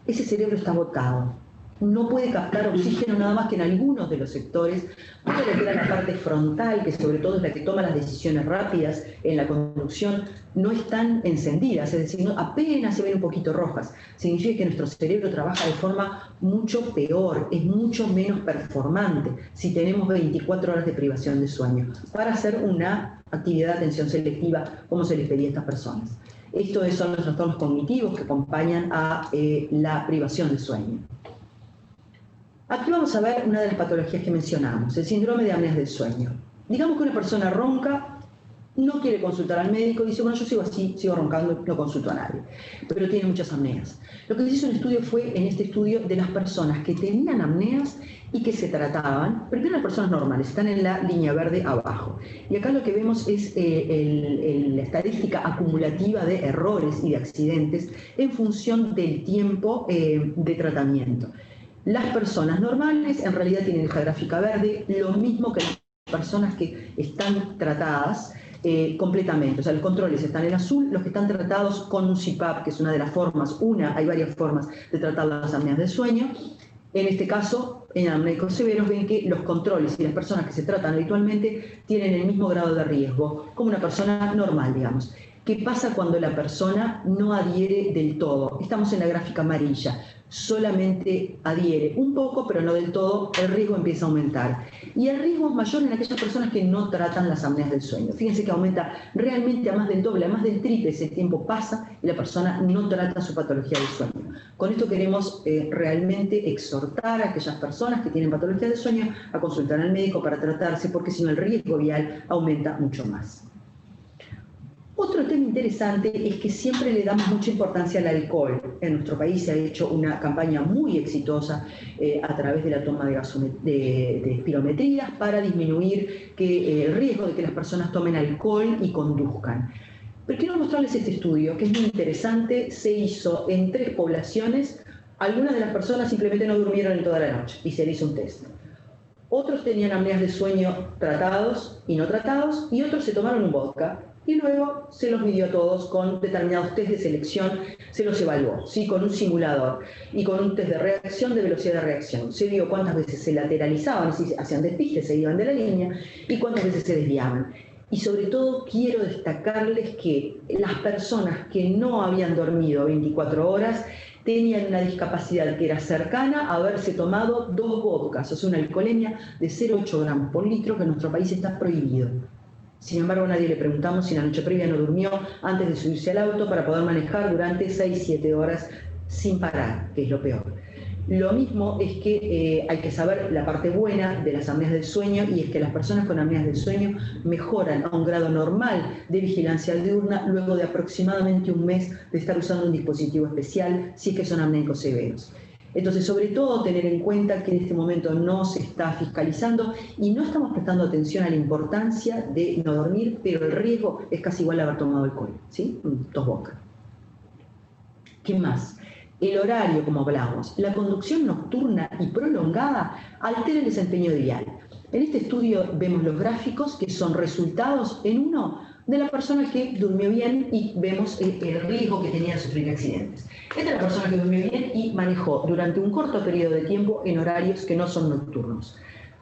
Ese cerebro está agotado. No puede captar oxígeno nada más que en algunos de los sectores. Todo lo que era la parte frontal, que sobre todo es la que toma las decisiones rápidas en la conducción, no están encendidas, es decir, apenas se ven un poquito rojas. Significa que nuestro cerebro trabaja de forma mucho peor, es mucho menos performante si tenemos 24 horas de privación de sueño para hacer una actividad de atención selectiva como se les pedía a estas personas. Estos son los trastornos cognitivos que acompañan a la privación de sueño. Aquí vamos a ver una de las patologías que mencionamos, el síndrome de apneas del sueño. Digamos que una persona ronca, no quiere consultar al médico, dice, bueno, yo sigo así, sigo roncando, no consulto a nadie, pero tiene muchas apneas. Lo que se hizo en estudio fue, en este estudio, de las personas que tenían apneas y que se trataban, primero las personas normales, están en la línea verde abajo. Y acá lo que vemos es la estadística acumulativa de errores y de accidentes en función del tiempo de tratamiento. Las personas normales en realidad tienen esta gráfica verde, lo mismo que las personas que están tratadas completamente. O sea, los controles están en azul, los que están tratados con un CPAP, que es una de las formas, hay varias formas de tratar las apneas del sueño. En este caso, en apnéicos severos ven que los controles y las personas que se tratan habitualmente tienen el mismo grado de riesgo, como una persona normal, digamos. ¿Qué pasa cuando la persona no adhiere del todo? Estamos en la gráfica amarilla. Solamente adhiere un poco, pero no del todo, el riesgo empieza a aumentar. Y el riesgo es mayor en aquellas personas que no tratan las apneas del sueño. Fíjense que aumenta realmente a más del doble, a más del triple. Ese tiempo pasa y la persona no trata su patología del sueño. Con esto queremos realmente exhortar a aquellas personas que tienen patología del sueño a consultar al médico para tratarse, porque si no el riesgo vial aumenta mucho más. Otro tema interesante es que siempre le damos mucha importancia al alcohol. En nuestro país se ha hecho una campaña muy exitosa a través de la toma de espirometrías para disminuir el riesgo de que las personas tomen alcohol y conduzcan. Pero quiero mostrarles este estudio, que es muy interesante. Se hizo en 3 poblaciones. Algunas de las personas simplemente no durmieron en toda la noche y se le hizo un test. Otros tenían apneas de sueño tratados y no tratados, y otros se tomaron un vodka. Y luego se los midió a todos con determinados test de selección, se los evaluó, ¿sí? Con un simulador y con un test de reacción, de velocidad de reacción. Se vio cuántas veces se lateralizaban, es decir, hacían despiste, se iban de la línea, y cuántas veces se desviaban. Y sobre todo quiero destacarles que las personas que no habían dormido 24 horas tenían una discapacidad que era cercana a haberse tomado 2 vodkas, o sea, una alcoholemia de 0,8 gramos por litro, que en nuestro país está prohibido. Sin embargo, a nadie le preguntamos si la noche previa no durmió antes de subirse al auto para poder manejar durante 6-7 horas sin parar, que es lo peor. Lo mismo es que hay que saber la parte buena de las apneas del sueño, y es que las personas con apneas del sueño mejoran a un grado normal de vigilancia diurna luego de aproximadamente un mes de estar usando un dispositivo especial, si es que son apnéicos severos. Entonces, sobre todo, tener en cuenta que en este momento no se está fiscalizando y no estamos prestando atención a la importancia de no dormir, pero el riesgo es casi igual a haber tomado alcohol, ¿sí? 2 vodka. ¿Qué más? El horario, como hablamos, la conducción nocturna y prolongada altera el desempeño vial. En este estudio vemos los gráficos que son resultados en uno de la persona que durmió bien, y vemos el riesgo que tenía de sufrir accidentes. Esta es la persona que durmió bien y manejó durante un corto periodo de tiempo en horarios que no son nocturnos.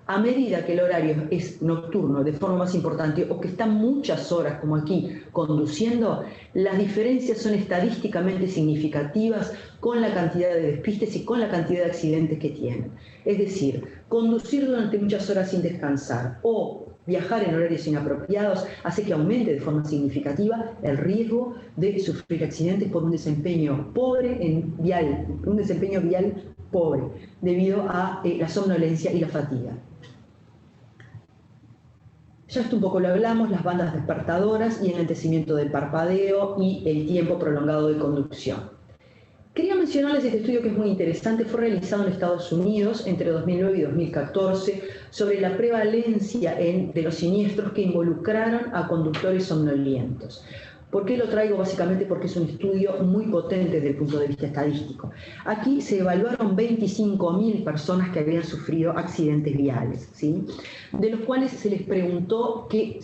A medida que el horario es nocturno de forma más importante, o que está muchas horas, como aquí, conduciendo, las diferencias son estadísticamente significativas con la cantidad de despistes y con la cantidad de accidentes que tienen. Es decir, conducir durante muchas horas sin descansar o viajar en horarios inapropiados hace que aumente de forma significativa el riesgo de sufrir accidentes por un desempeño pobre un desempeño vial pobre, debido a la somnolencia y la fatiga. Ya esto un poco lo hablamos, las bandas despertadoras y enlentecimiento del parpadeo y el tiempo prolongado de conducción. Quería mencionarles este estudio que es muy interesante, fue realizado en Estados Unidos entre 2009 y 2014 sobre la prevalencia de los siniestros que involucraron a conductores somnolientos. ¿Por qué lo traigo? Básicamente porque es un estudio muy potente desde el punto de vista estadístico. Aquí se evaluaron 25.000 personas que habían sufrido accidentes viales, ¿sí? De los cuales se les preguntó qué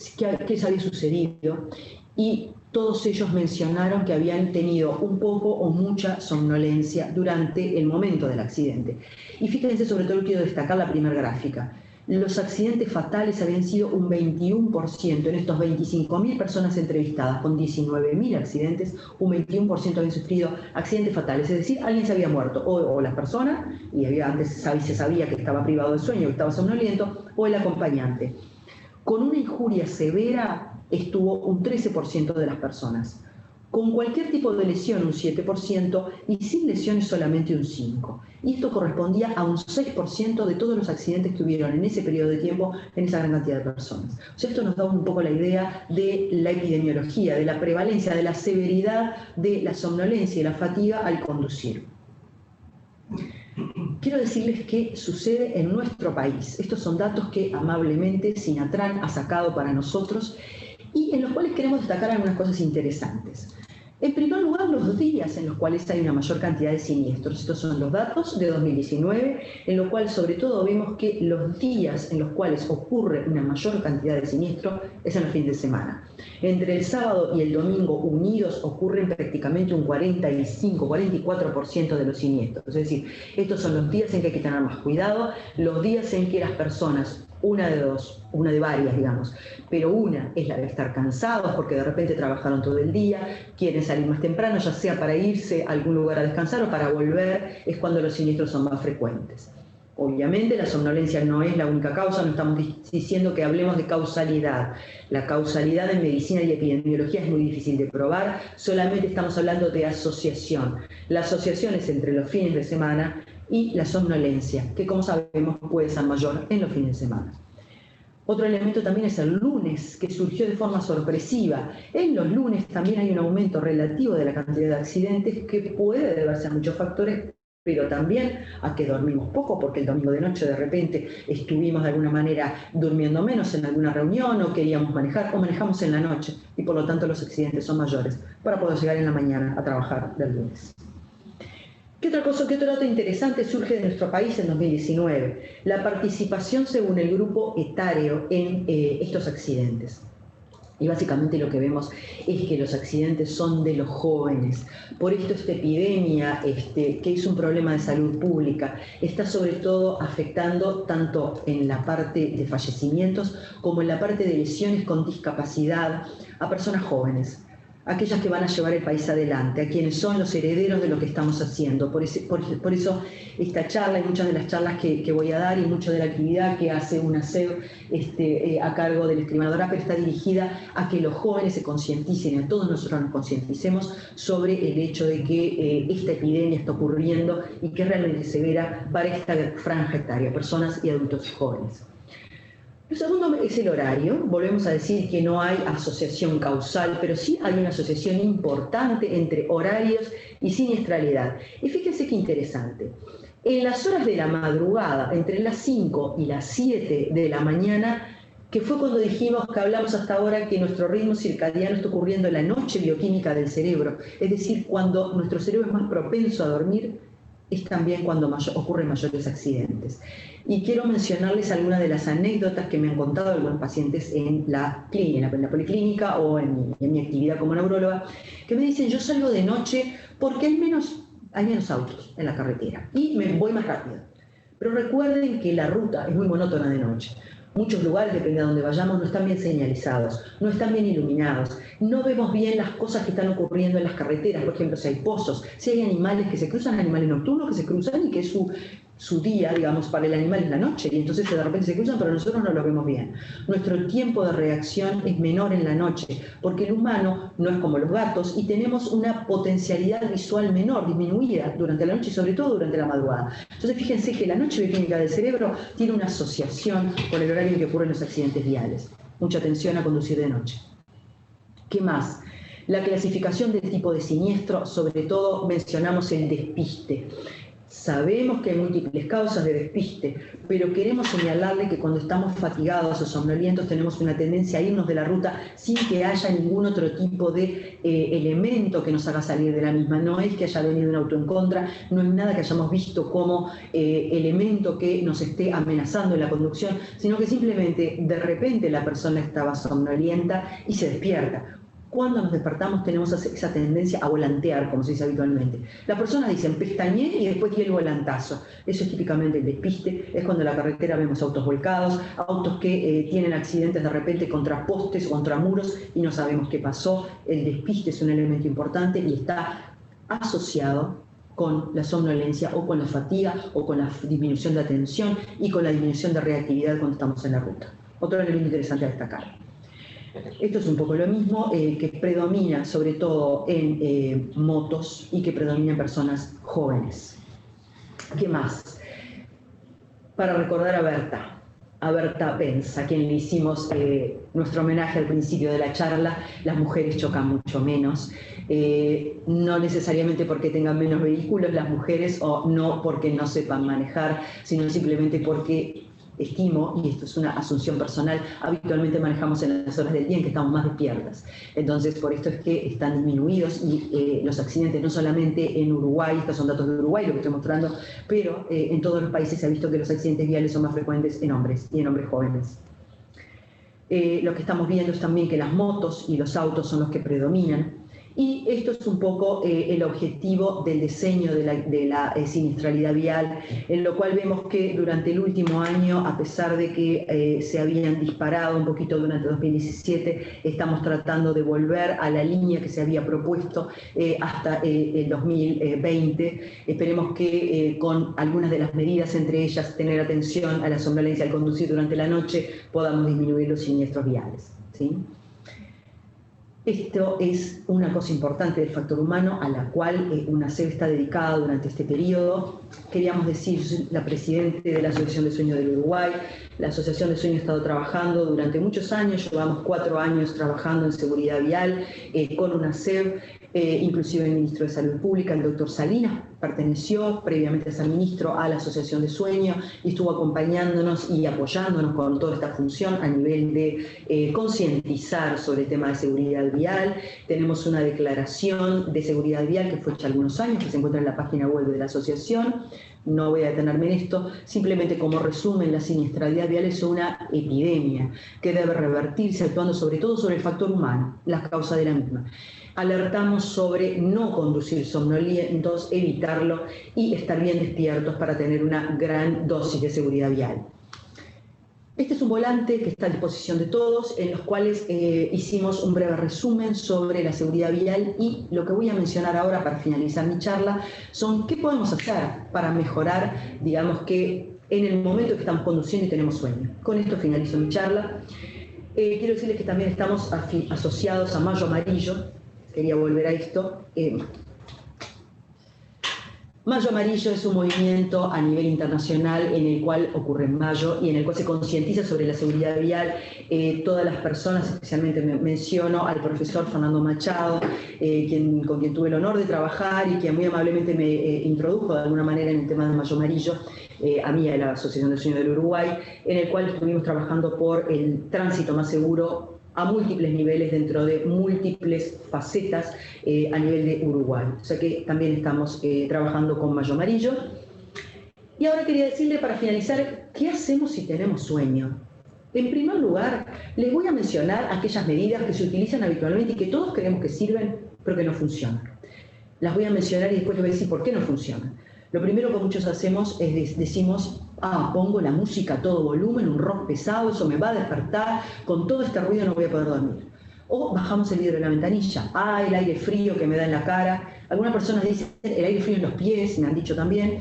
les había sucedido y todos ellos mencionaron que habían tenido un poco o mucha somnolencia durante el momento del accidente. Y fíjense, sobre todo quiero destacar la primera gráfica. Los accidentes fatales habían sido un 21%. En estos 25.000 personas entrevistadas con 19.000 accidentes, un 21% habían sufrido accidentes fatales. Es decir, alguien se había muerto, o la persona, y antes se sabía que estaba privado de sueño, que estaba somnoliento, o el acompañante. Con una injuria severa estuvo un 13% de las personas. Con cualquier tipo de lesión un 7% y sin lesiones solamente un 5%. Y esto correspondía a un 6% de todos los accidentes que hubieron en ese periodo de tiempo en esa gran cantidad de personas. O sea, esto nos da un poco la idea de la epidemiología, de la prevalencia, de la severidad de la somnolencia y la fatiga al conducir. Quiero decirles qué sucede en nuestro país. Estos son datos que amablemente Sinatran ha sacado para nosotros y en los cuales queremos destacar algunas cosas interesantes. En primer lugar, los días en los cuales hay una mayor cantidad de siniestros. Estos son los datos de 2019, en los cuales sobre todo vemos que los días en los cuales ocurre una mayor cantidad de siniestros es en los fines de semana. Entre el sábado y el domingo unidos ocurren prácticamente un 45-44% de los siniestros. Es decir, estos son los días en que hay que tener más cuidado, los días en que las personas, una de varias, digamos, pero una es la de estar cansados porque de repente trabajaron todo el día, quieren salir más temprano, ya sea para irse a algún lugar a descansar o para volver, es cuando los siniestros son más frecuentes. Obviamente la somnolencia no es la única causa, no estamos diciendo que hablemos de causalidad. La causalidad en medicina y epidemiología es muy difícil de probar, solamente estamos hablando de asociación. La asociación es entre los fines de semana y la somnolencia, que como sabemos puede ser mayor en los fines de semana. Otro elemento también es el lunes, que surgió de forma sorpresiva. En los lunes también hay un aumento relativo de la cantidad de accidentes que puede deberse a muchos factores, pero también a que dormimos poco, porque el domingo de noche de repente estuvimos de alguna manera durmiendo menos en alguna reunión o queríamos manejar o manejamos en la noche y por lo tanto los accidentes son mayores para poder llegar en la mañana a trabajar del lunes. ¿Qué otro dato interesante surge de nuestro país en 2019? La participación según el grupo etario en estos accidentes. Y básicamente lo que vemos es que los accidentes son de los jóvenes. Por esto esta epidemia, que es un problema de salud pública, está sobre todo afectando tanto en la parte de fallecimientos como en la parte de lesiones con discapacidad a personas jóvenes, aquellas que van a llevar el país adelante, a quienes son los herederos de lo que estamos haciendo. Por eso esta charla y muchas de las charlas que voy a dar y mucha de la actividad que hace UNACEB a cargo del escribanador APER está dirigida a que los jóvenes se concienticen y a todos nosotros nos concienticemos sobre el hecho de que esta epidemia está ocurriendo y que es realmente severa para esta franja etaria, personas y adultos jóvenes. Lo segundo es el horario. Volvemos a decir que no hay asociación causal, pero sí hay una asociación importante entre horarios y siniestralidad. Y fíjense qué interesante. En las horas de la madrugada, entre las 5 y las 7 de la mañana, que fue cuando dijimos que hablamos hasta ahora que nuestro ritmo circadiano está ocurriendo en la noche bioquímica del cerebro, es decir, cuando nuestro cerebro es más propenso a dormir, es también cuando ocurren mayores accidentes. Y quiero mencionarles algunas de las anécdotas que me han contado algunos pacientes en la clínica, en la policlínica o en mi actividad como neuróloga, que me dicen, yo salgo de noche porque hay menos autos en la carretera y me voy más rápido. Pero recuerden que la ruta es muy monótona de noche. Muchos lugares, depende de dónde vayamos, no están bien señalizados, no están bien iluminados, no vemos bien las cosas que están ocurriendo en las carreteras, por ejemplo, si hay pozos, si hay animales que se cruzan, animales nocturnos que se cruzan y que su día, digamos, para el animal es la noche, y entonces de repente se cruzan, pero nosotros no lo vemos bien. Nuestro tiempo de reacción es menor en la noche, porque el humano no es como los gatos y tenemos una potencialidad visual menor, disminuida durante la noche y sobre todo durante la madrugada. Entonces fíjense que la noche bioquímica del cerebro tiene una asociación con el horario en que ocurren los accidentes viales. mucha atención a conducir de noche. ¿Qué más? La clasificación del tipo de siniestro, sobre todo mencionamos el despiste. Sabemos que hay múltiples causas de despiste, pero queremos señalarle que cuando estamos fatigados o somnolientos tenemos una tendencia a irnos de la ruta sin que haya ningún otro tipo de elemento que nos haga salir de la misma. No es que haya venido un auto en contra, no es nada que hayamos visto como elemento que nos esté amenazando en la conducción, sino que simplemente de repente la persona estaba somnolienta y se despierta. Cuando nos despertamos tenemos esa tendencia a volantear, como se dice habitualmente. Las personas dicen pestañeé y después di el volantazo. Eso es típicamente el despiste. Es cuando en la carretera vemos autos volcados, autos que tienen accidentes de repente contra postes o contra muros y no sabemos qué pasó. El despiste es un elemento importante y está asociado con la somnolencia o con la fatiga o con la disminución de atención y con la disminución de reactividad cuando estamos en la ruta. Otro elemento interesante a destacar. Esto es un poco lo mismo, que predomina sobre todo en motos y que predomina en personas jóvenes. ¿Qué más? Para recordar a Berta Benz, a quien le hicimos nuestro homenaje al principio de la charla, las mujeres chocan mucho menos, no necesariamente porque tengan menos vehículos las mujeres o no porque no sepan manejar, sino simplemente porque estimo, y esto es una asunción personal, habitualmente manejamos en las horas del día en que estamos más despiertas. Entonces, por esto es que están disminuidos y los accidentes, no solamente en Uruguay, estos son datos de Uruguay, lo que estoy mostrando, pero en todos los países se ha visto que los accidentes viales son más frecuentes en hombres y en hombres jóvenes. Lo que estamos viendo es también que las motos y los autos son los que predominan. Y esto es un poco el objetivo del diseño de la siniestralidad vial, en lo cual vemos que durante el último año, a pesar de que se habían disparado un poquito durante 2017, estamos tratando de volver a la línea que se había propuesto hasta el 2020. Esperemos que con algunas de las medidas, entre ellas tener atención a la somnolencia al conducir durante la noche, podamos disminuir los siniestros viales, ¿sí? Esto es una cosa importante del factor humano a la cual una SEB está dedicada durante este periodo. Queríamos decir, yo soy la presidente de la Asociación de Sueño del Uruguay. La Asociación de Sueño ha estado trabajando durante muchos años, llevamos 4 años trabajando en seguridad vial con una SEB, inclusive el ministro de Salud Pública, el doctor Salinas, perteneció previamente a ser ministro a la Asociación de Sueño y estuvo acompañándonos y apoyándonos con toda esta función a nivel de concientizar sobre el tema de seguridad vial. Tenemos una declaración de seguridad vial que fue hecha algunos años, que se encuentra en la página web de la asociación. No voy a detenerme en esto, simplemente como resumen, la siniestralidad vial es una epidemia que debe revertirse actuando sobre todo sobre el factor humano, las causas de la misma. Alertamos sobre no conducir somnolientos, evitarlo y estar bien despiertos para tener una gran dosis de seguridad vial. Este es un volante que está a disposición de todos, en los cuales hicimos un breve resumen sobre la seguridad vial y lo que voy a mencionar ahora para finalizar mi charla son qué podemos hacer para mejorar, digamos que en el momento que estamos conduciendo y tenemos sueño. Con esto finalizo mi charla. Quiero decirles que también estamos asociados a Mayo Amarillo. Quería volver a esto. Mayo Amarillo es un movimiento a nivel internacional en el cual ocurre en mayo y en el cual se concientiza sobre la seguridad vial. Todas las personas, especialmente menciono al profesor Fernando Machado, con quien tuve el honor de trabajar y que muy amablemente me introdujo de alguna manera en el tema de Mayo Amarillo, a mí, a la Asociación del Sueño del Uruguay, en el cual estuvimos trabajando por el tránsito más seguro a múltiples niveles dentro de múltiples facetas a nivel de Uruguay. O sea que también estamos trabajando con Mayo Amarillo. Y ahora quería decirle para finalizar, ¿qué hacemos si tenemos sueño? En primer lugar, les voy a mencionar aquellas medidas que se utilizan habitualmente y que todos creemos que sirven, pero que no funcionan. Las voy a mencionar y después les voy a decir por qué no funcionan. Lo primero que muchos hacemos es decimos, pongo la música a todo volumen, un rock pesado, eso me va a despertar, con todo este ruido no voy a poder dormir. O bajamos el vidrio de la ventanilla, el aire frío que me da en la cara. Algunas personas dicen el aire frío en los pies, me han dicho también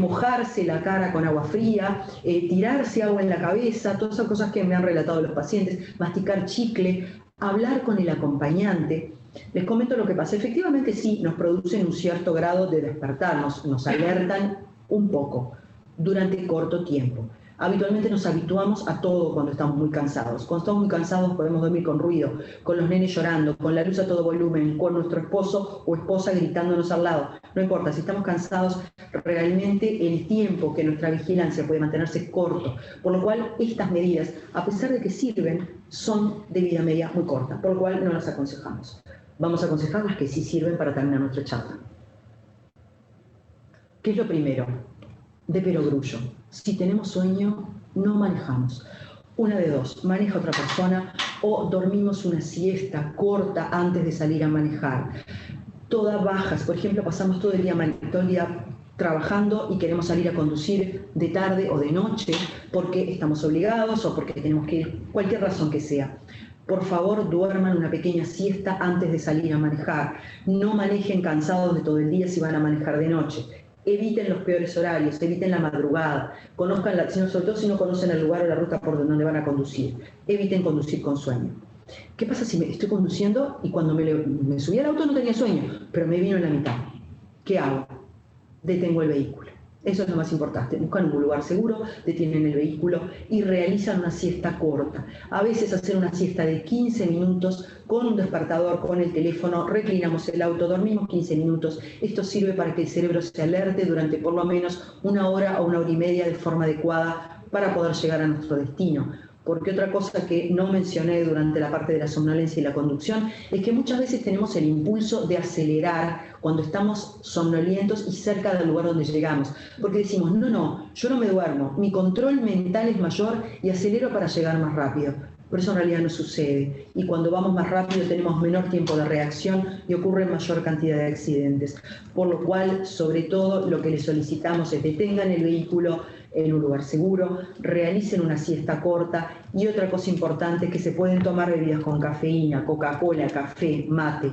mojarse la cara con agua fría, tirarse agua en la cabeza, todas esas cosas que me han relatado los pacientes, masticar chicle, hablar con el acompañante. Les comento lo que pasa. Efectivamente sí, nos producen un cierto grado de despertar, nos alertan un poco durante corto tiempo. Habitualmente nos habituamos a todo cuando estamos muy cansados. Cuando estamos muy cansados podemos dormir con ruido, con los nenes llorando, con la luz a todo volumen, con nuestro esposo o esposa gritándonos al lado. No importa, si estamos cansados, realmente el tiempo que nuestra vigilancia puede mantenerse es corto. Por lo cual, estas medidas, a pesar de que sirven, son de vida media muy corta, por lo cual no las aconsejamos. Vamos a aconsejar las que sí sirven para terminar nuestra charla. ¿Qué es lo primero? De perogrullo. Si tenemos sueño, no manejamos. Una de dos, maneja otra persona o dormimos una siesta corta antes de salir a manejar. Todas bajas, por ejemplo, pasamos todo el día trabajando y queremos salir a conducir de tarde o de noche porque estamos obligados o porque tenemos que ir, cualquier razón que sea. Por favor, duerman una pequeña siesta antes de salir a manejar. No manejen cansados de todo el día si van a manejar de noche. Eviten los peores horarios, eviten la madrugada, conozcan sobre todo si no conocen el lugar o la ruta por donde van a conducir. Eviten conducir con sueño. ¿Qué pasa si estoy conduciendo y cuando me subí al auto no tenía sueño, pero me vino en la mitad? ¿Qué hago? Detengo el vehículo. Eso es lo más importante. Buscan un lugar seguro, detienen el vehículo y realizan una siesta corta. A veces hacer una siesta de 15 minutos con un despertador, con el teléfono, reclinamos el auto, dormimos 15 minutos. Esto sirve para que el cerebro se alerte durante por lo menos 1 hora o 1 hora y media de forma adecuada para poder llegar a nuestro destino. Porque otra cosa que no mencioné durante la parte de la somnolencia y la conducción es que muchas veces tenemos el impulso de acelerar cuando estamos somnolientos y cerca del lugar donde llegamos. Porque decimos, no, yo no me duermo, mi control mental es mayor y acelero para llegar más rápido. Pero eso en realidad no sucede. Y cuando vamos más rápido tenemos menor tiempo de reacción y ocurre mayor cantidad de accidentes. Por lo cual, sobre todo, lo que les solicitamos es detengan el vehículo en un lugar seguro, realicen una siesta corta y otra cosa importante es que se pueden tomar bebidas con cafeína, Coca-Cola, café, mate.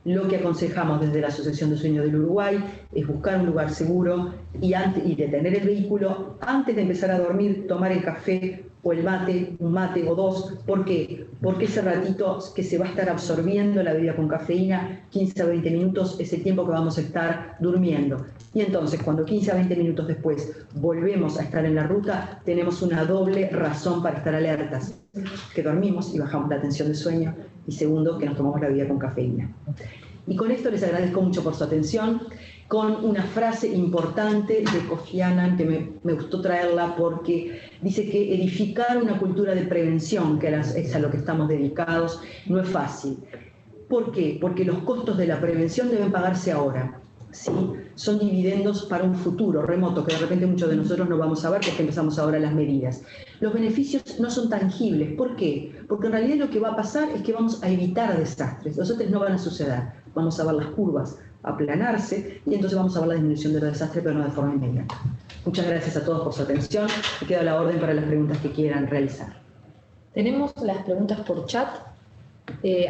Lo que aconsejamos desde la Asociación de Sueño del Uruguay es buscar un lugar seguro y detener el vehículo antes de empezar a dormir, tomar el café o el mate, un mate o dos. ¿Por qué? Porque ese ratito que se va a estar absorbiendo la bebida con cafeína, 15 a 20 minutos, es el tiempo que vamos a estar durmiendo. Y entonces, cuando 15 a 20 minutos después volvemos a estar en la ruta, tenemos una doble razón para estar alertas. Que dormimos y bajamos la tensión de sueño, y segundo, que nos tomamos la bebida con cafeína. Y con esto les agradezco mucho por su atención, con una frase importante de Kofi Annan que me gustó traerla porque dice que edificar una cultura de prevención, que es a lo que estamos dedicados, no es fácil. ¿Por qué? Porque los costos de la prevención deben pagarse ahora. ¿Sí? Son dividendos para un futuro remoto que de repente muchos de nosotros no vamos a ver porque empezamos ahora las medidas. Los beneficios no son tangibles. ¿Por qué? Porque en realidad lo que va a pasar es que vamos a evitar desastres. Los desastres no van a suceder. Vamos a ver las curvas aplanarse y entonces vamos a ver la disminución de los desastres, pero no de forma inmediata. Muchas gracias a todos por su atención y quedo a la orden para las preguntas que quieran realizar. Tenemos las preguntas por chat.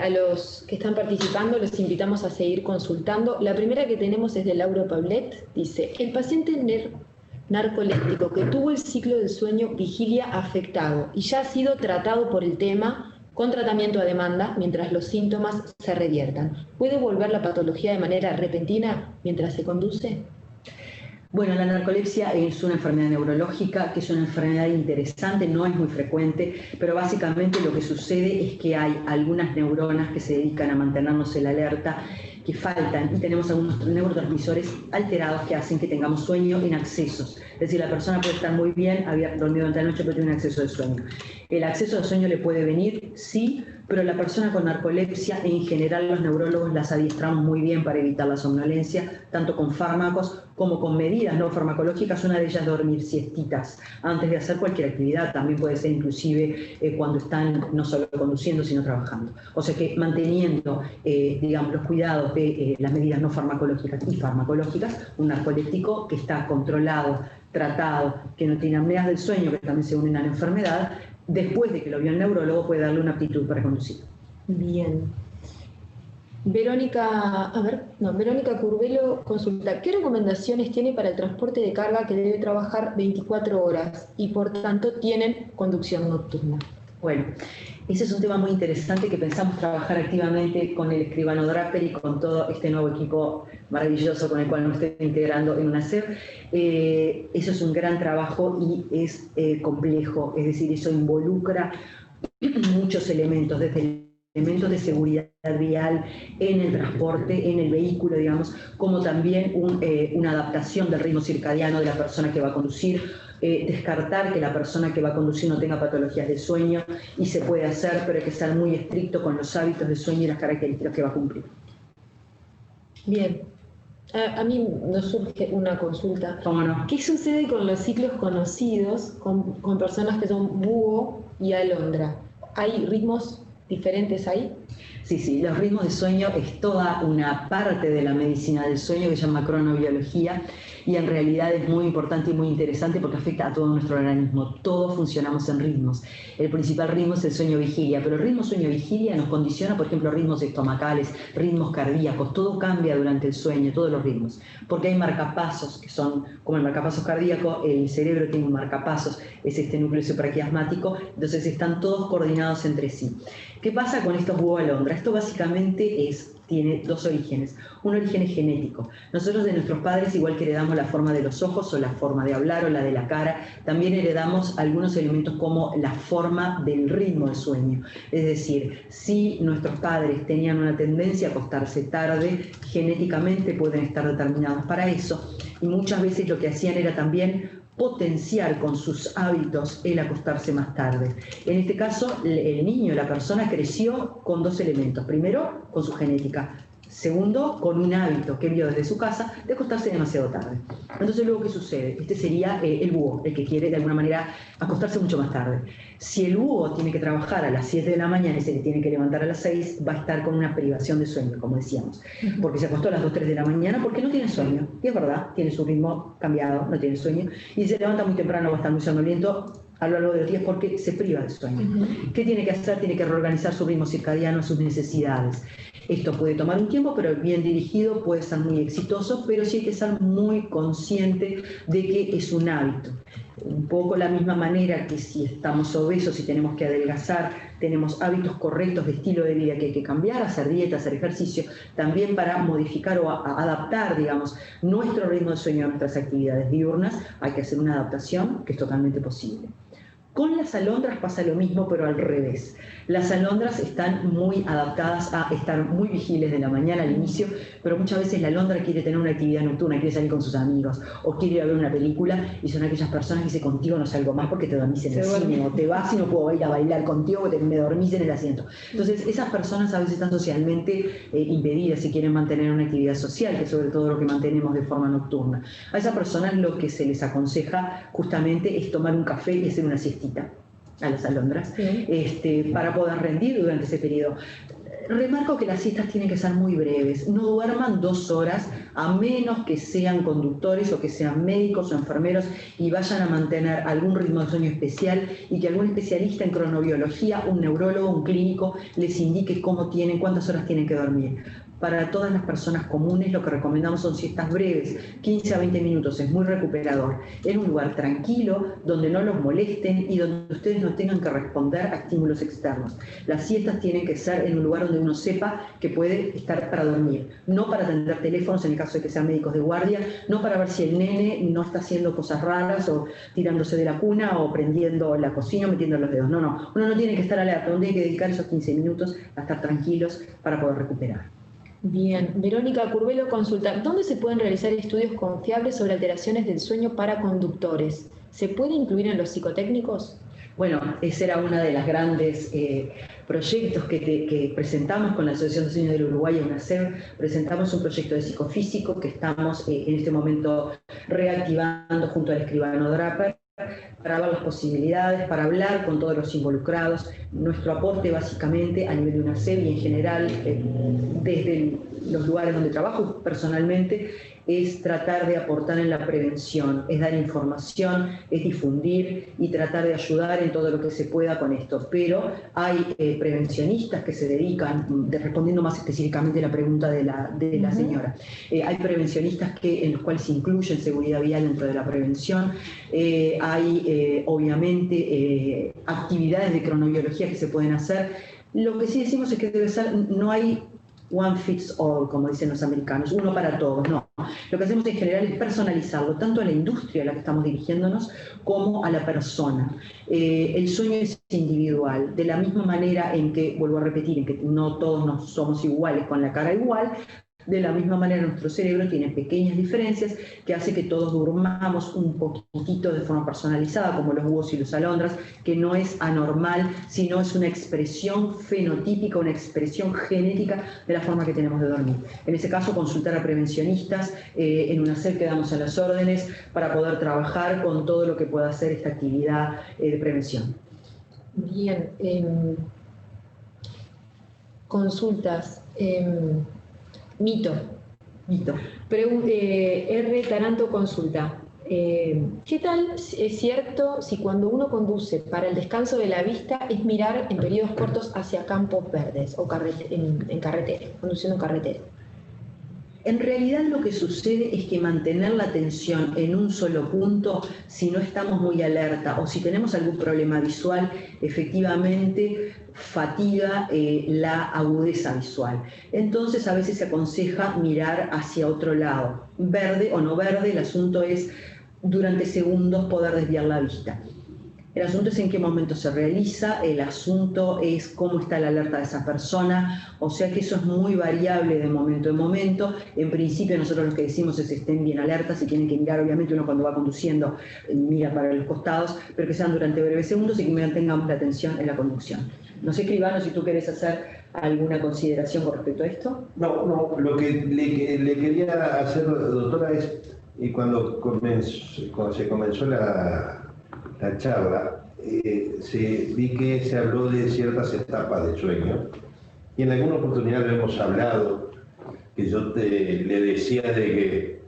A los que están participando los invitamos a seguir consultando. La primera que tenemos es de Laura Paulet. Dice, el paciente narcoléptico que tuvo el ciclo del sueño vigilia afectado y ya ha sido tratado por el tema con tratamiento a demanda mientras los síntomas se reviertan, ¿puede volver la patología de manera repentina mientras se conduce? Bueno, la narcolepsia es una enfermedad neurológica, que es una enfermedad interesante, no es muy frecuente, pero básicamente lo que sucede es que hay algunas neuronas que se dedican a mantenernos en alerta que faltan y tenemos algunos neurotransmisores alterados que hacen que tengamos sueño en accesos. Es decir, la persona puede estar muy bien, había dormido durante la noche, pero tiene un acceso de sueño. El acceso de sueño le puede venir, sí, pero la persona con narcolepsia, en general los neurólogos las adiestramos muy bien para evitar la somnolencia, tanto con fármacos como con medidas no farmacológicas. Una de ellas es dormir siestitas antes de hacer cualquier actividad, también puede ser inclusive cuando están no solo conduciendo sino trabajando. O sea que manteniendo digamos, los cuidados de las medidas no farmacológicas y farmacológicas, un narcoléptico que está controlado, tratado, que no tiene apneas del sueño, que también se unen a la enfermedad, después de que lo vio el neurólogo puede darle una aptitud para conducir. Bien. Verónica Curvelo consulta, ¿qué recomendaciones tiene para el transporte de carga que debe trabajar 24 horas y por tanto tienen conducción nocturna? Bueno, ese es un tema muy interesante que pensamos trabajar activamente con el escribano Draper y con todo este nuevo equipo maravilloso con el cual nos estoy integrando en UNACEF. Eso es un gran trabajo y es complejo, es decir, eso involucra muchos elementos, desde elementos de seguridad vial en el transporte, en el vehículo, digamos, como también una adaptación del ritmo circadiano de la persona que va a conducir, descartar que la persona que va a conducir no tenga patologías de sueño, y se puede hacer, pero hay que estar muy estricto con los hábitos de sueño y las características que va a cumplir. Bien. A mí nos surge una consulta. ¿Cómo no? ¿Qué sucede con los ciclos conocidos, con personas que son búho y alondra? ¿Hay ritmos diferentes ahí? Sí, los ritmos de sueño es toda una parte de la medicina del sueño que se llama cronobiología, y en realidad es muy importante y muy interesante porque afecta a todo nuestro organismo. Todos funcionamos en ritmos. El principal ritmo es el sueño-vigilia, pero el ritmo sueño-vigilia nos condiciona, por ejemplo, ritmos estomacales, ritmos cardíacos. Todo cambia durante el sueño, todos los ritmos, porque hay marcapasos que son como el marcapasos cardíaco. El cerebro tiene un marcapasos, es este núcleo supraquiasmático, entonces están todos coordinados entre sí. ¿Qué pasa con estos búho alondra? Esto básicamente tiene dos orígenes. Un origen es genético. Nosotros de nuestros padres, igual que heredamos la forma de los ojos o la forma de hablar o la de la cara, también heredamos algunos elementos como la forma del ritmo de sueño. Es decir, si nuestros padres tenían una tendencia a acostarse tarde, genéticamente pueden estar determinados para eso, y muchas veces lo que hacían era también potenciar con sus hábitos el acostarse más tarde. En este caso, el niño, la persona, creció con dos elementos. Primero, con su genética. Segundo, con un hábito que vio desde su casa de acostarse demasiado tarde. Entonces, luego, ¿qué sucede? Este sería el búho, el que quiere de alguna manera acostarse mucho más tarde. Si el búho tiene que trabajar a las 7 de la mañana y se le tiene que levantar a las 6, va a estar con una privación de sueño, como decíamos. Porque se acostó a las 2, 3 de la mañana porque no tiene sueño. Y es verdad, tiene su ritmo cambiado, no tiene sueño. Y se levanta muy temprano, va a estar muy somnoliento a lo largo de los días porque se priva de sueño. ¿Qué tiene que hacer? Tiene que reorganizar su ritmo circadiano, sus necesidades. Esto puede tomar un tiempo, pero bien dirigido puede ser muy exitoso, pero sí hay que ser muy consciente de que es un hábito. Un poco la misma manera que si estamos obesos y tenemos que adelgazar, tenemos hábitos correctos de estilo de vida que hay que cambiar, hacer dieta, hacer ejercicio, también para modificar o adaptar, digamos, nuestro ritmo de sueño a nuestras actividades diurnas, hay que hacer una adaptación que es totalmente posible. Con las alondras pasa lo mismo, pero al revés. Las alondras están muy adaptadas a estar muy vigiles de la mañana al inicio, pero muchas veces la alondra quiere tener una actividad nocturna, quiere salir con sus amigos o quiere ir a ver una película, y son aquellas personas que dicen: contigo no salgo más porque te dormís en el cine, o te vas y no puedo ir a bailar contigo porque me dormís en el asiento. Entonces, esas personas a veces están socialmente impedidas si quieren mantener una actividad social, que es sobre todo lo que mantenemos de forma nocturna. A esas personas lo que se les aconseja justamente es tomar un café y hacer una siesta a las alondras, para poder rendir durante ese periodo. Remarco que las siestas tienen que ser muy breves. No duerman 2 horas, a menos que sean conductores o que sean médicos o enfermeros y vayan a mantener algún ritmo de sueño especial, y que algún especialista en cronobiología, un neurólogo, un clínico, les indique cuántas horas tienen que dormir. Para todas las personas comunes lo que recomendamos son siestas breves, 15 a 20 minutos, es muy recuperador, en un lugar tranquilo, donde no los molesten y donde ustedes no tengan que responder a estímulos externos. Las siestas tienen que ser en un lugar donde uno sepa que puede estar para dormir, no para atender teléfonos en el caso de que sean médicos de guardia, no para ver si el nene no está haciendo cosas raras o tirándose de la cuna o prendiendo la cocina o metiendo los dedos. No, uno no tiene que estar alerta, uno tiene que dedicar esos 15 minutos a estar tranquilos para poder recuperar. Bien, Verónica Curvelo consulta: ¿dónde se pueden realizar estudios confiables sobre alteraciones del sueño para conductores? ¿Se puede incluir en los psicotécnicos? Bueno, ese era uno de los grandes proyectos que presentamos con la Asociación de Sueño del Uruguay, UNACEF. Presentamos un proyecto de psicofísico que estamos en este momento reactivando junto al escribano Draper, para ver las posibilidades, para hablar con todos los involucrados. Nuestro aporte básicamente a nivel de UNACEF y en general desde los lugares donde trabajo personalmente es tratar de aportar en la prevención, es dar información, es difundir y tratar de ayudar en todo lo que se pueda con esto. Pero hay prevencionistas que se dedican, respondiendo más específicamente a la pregunta de la señora, hay prevencionistas en los cuales se incluyen seguridad vial dentro de la prevención, hay obviamente actividades de cronobiología que se pueden hacer. Lo que sí decimos es que debe ser, no hay one fits all, como dicen los americanos, uno para todos, no. Lo que hacemos en general es personalizarlo, tanto a la industria a la que estamos dirigiéndonos, como a la persona. El sueño es individual, de la misma manera en que, vuelvo a repetir, en que no todos nos somos iguales con la cara igual, de la misma manera nuestro cerebro tiene pequeñas diferencias que hace que todos durmamos un poquitito de forma personalizada, como los búhos y los alondras, que no es anormal, sino es una expresión fenotípica, una expresión genética de la forma que tenemos de dormir. En ese caso, consultar a prevencionistas, en una SER quedamos a las órdenes para poder trabajar con todo lo que pueda hacer esta actividad de prevención. Bien, consultas. Mito. R. Taranto consulta. ¿Qué tal es cierto si cuando uno conduce para el descanso de la vista es mirar en periodos cortos hacia campos verdes o en carretera, conduciendo en carretera? En realidad lo que sucede es que mantener la atención en un solo punto, si no estamos muy alerta o si tenemos algún problema visual, efectivamente fatiga la agudeza visual. Entonces a veces se aconseja mirar hacia otro lado, verde o no verde, el asunto es durante segundos poder desviar la vista. El asunto es en qué momento se realiza, el asunto es cómo está la alerta de esa persona, o sea que eso es muy variable de momento en momento. En principio nosotros lo que decimos es que estén bien alertas y tienen que mirar, obviamente uno cuando va conduciendo mira para los costados, pero que sean durante breves segundos y que mantengamos la atención en la conducción. No sé, Escribano, si tú querés hacer alguna consideración con respecto a esto. No, lo que le quería hacer, doctora, es, y cuando se comenzó la charla, vi que se habló de ciertas etapas del sueño, y en alguna oportunidad lo hemos hablado, que yo le decía de que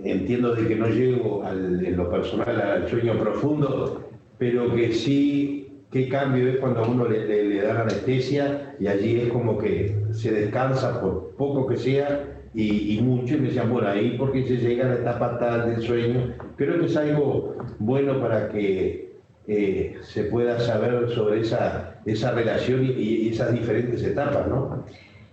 entiendo de que no llego en lo personal al sueño profundo, pero que sí, qué cambio es cuando a uno le dan anestesia y allí es como que se descansa por poco que sea y mucho, y me decían, bueno, ahí porque se llega a la etapa tal del sueño. Creo que es algo bueno para que se pueda saber sobre esa relación y esas diferentes etapas, ¿no?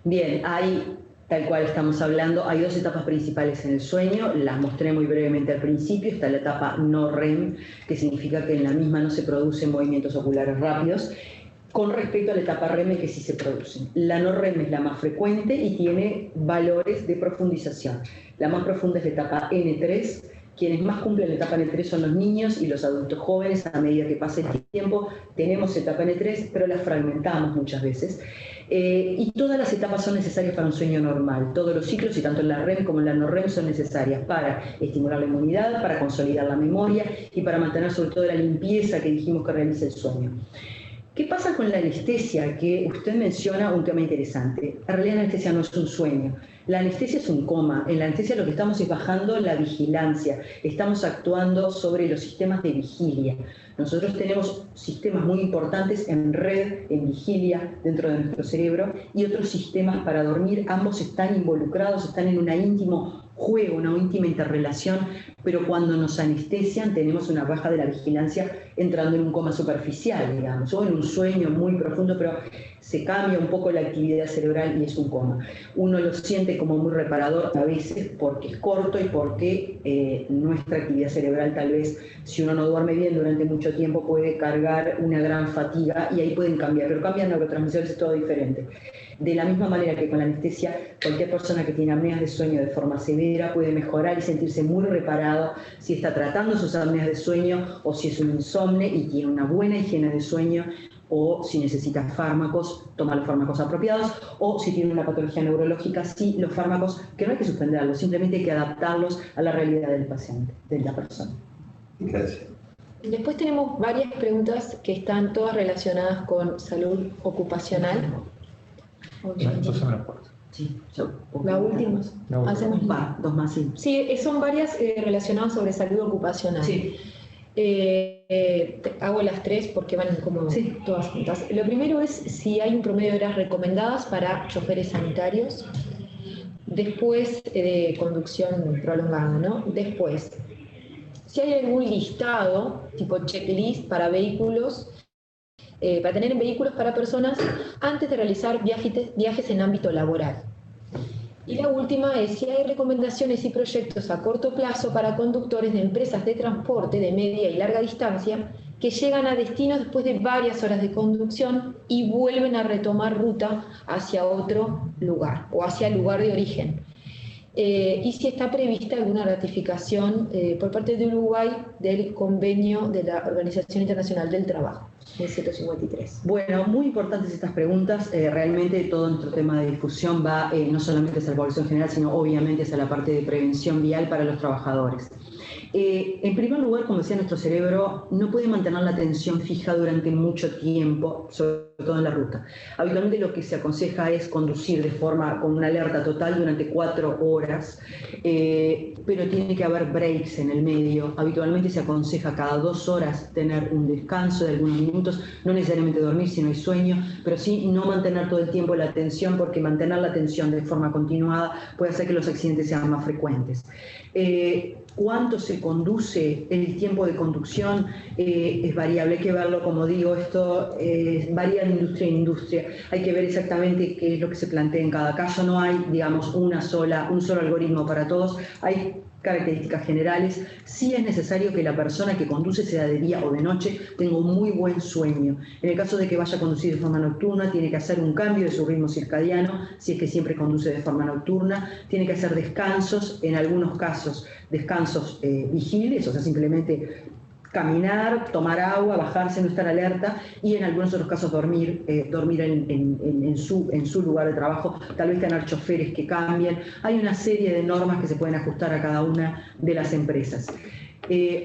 Bien, hay, tal cual estamos hablando, hay dos etapas principales en el sueño, las mostré muy brevemente al principio. Está la etapa no REM, que significa que en la misma no se producen movimientos oculares rápidos, con respecto a la etapa REM, que sí se producen. La no REM es la más frecuente y tiene valores de profundización. La más profunda es la etapa N3. Quienes más cumplen la etapa N3 son los niños y los adultos jóvenes. A medida que pasa el tiempo tenemos etapa N3, pero la fragmentamos muchas veces. Y todas las etapas son necesarias para un sueño normal. Todos los ciclos, y tanto en la REM como en la no REM, son necesarias para estimular la inmunidad, para consolidar la memoria y para mantener sobre todo la limpieza que dijimos que realiza el sueño. ¿Qué pasa con la anestesia? Que usted menciona un tema interesante. En realidad la anestesia no es un sueño. La anestesia es un coma. En la anestesia lo que estamos es bajando la vigilancia. Estamos actuando sobre los sistemas de vigilia. Nosotros tenemos sistemas muy importantes en red, en vigilia, dentro de nuestro cerebro, y otros sistemas para dormir. Ambos están involucrados, están en un íntimo juego, una íntima interrelación, pero cuando nos anestesian tenemos una baja de la vigilancia, entrando en un coma superficial, digamos, o en un sueño muy profundo, pero se cambia un poco la actividad cerebral y es un coma. Uno lo siente como muy reparador a veces porque es corto y porque nuestra actividad cerebral, tal vez si uno no duerme bien durante mucho tiempo, puede cargar una gran fatiga y ahí pueden cambiar, pero cambian neurotransmisores, es todo diferente. De la misma manera que con la anestesia, cualquier persona que tiene apneas de sueño de forma severa puede mejorar y sentirse muy reparado si está tratando sus apneas de sueño, o si es un insomne y tiene una buena higiene de sueño, o si necesita fármacos, toma los fármacos apropiados, o si tiene una patología neurológica, sí, los fármacos, que no hay que suspenderlos, simplemente hay que adaptarlos a la realidad del paciente, de la persona. Gracias. Después tenemos varias preguntas que están todas relacionadas con salud ocupacional. Sí, la última. Hacemos dos más, sí. Sí, son varias relacionadas sobre salud ocupacional. Sí. Hago las tres porque van como todas juntas. Lo primero es si hay un promedio de horas recomendadas para choferes sanitarios. Después de conducción prolongada, ¿no? Después, si hay algún listado, tipo checklist para vehículos, para tener en vehículos para personas antes de realizar viajes en ámbito laboral. Y la última es si hay recomendaciones y proyectos a corto plazo para conductores de empresas de transporte de media y larga distancia que llegan a destino después de varias horas de conducción y vuelven a retomar ruta hacia otro lugar o hacia el lugar de origen. Y si está prevista alguna ratificación por parte de Uruguay del convenio de la Organización Internacional del Trabajo, el 153. Bueno, muy importantes estas preguntas. Realmente todo nuestro tema de difusión va no solamente hacia la población general, sino obviamente hacia la parte de prevención vial para los trabajadores. En primer lugar, como decía, nuestro cerebro no puede mantener la atención fija durante mucho tiempo, sobre todo en la ruta. Habitualmente lo que se aconseja es conducir de forma con una alerta total durante 4 horas, pero tiene que haber breaks en el medio. Habitualmente se aconseja cada 2 horas tener un descanso de algunos minutos, no necesariamente dormir si no hay sueño, pero sí no mantener todo el tiempo la atención, porque mantener la atención de forma continuada puede hacer que los accidentes sean más frecuentes. ¿Cuánto se conduce? El tiempo de conducción es variable, hay que verlo, como digo, esto varía de industria en industria, hay que ver exactamente qué es lo que se plantea en cada caso, no hay, digamos, un solo algoritmo para todos, hay características generales. Sí es necesario que la persona que conduce, sea de día o de noche, tenga un muy buen sueño. En el caso de que vaya a conducir de forma nocturna, tiene que hacer un cambio de su ritmo circadiano, si es que siempre conduce de forma nocturna, tiene que hacer descansos, en algunos casos descansos vigiles, o sea, simplemente caminar, tomar agua, bajarse, no estar alerta, y en algunos otros casos dormir en su lugar de trabajo, tal vez tener choferes que cambien. Hay una serie de normas que se pueden ajustar a cada una de las empresas.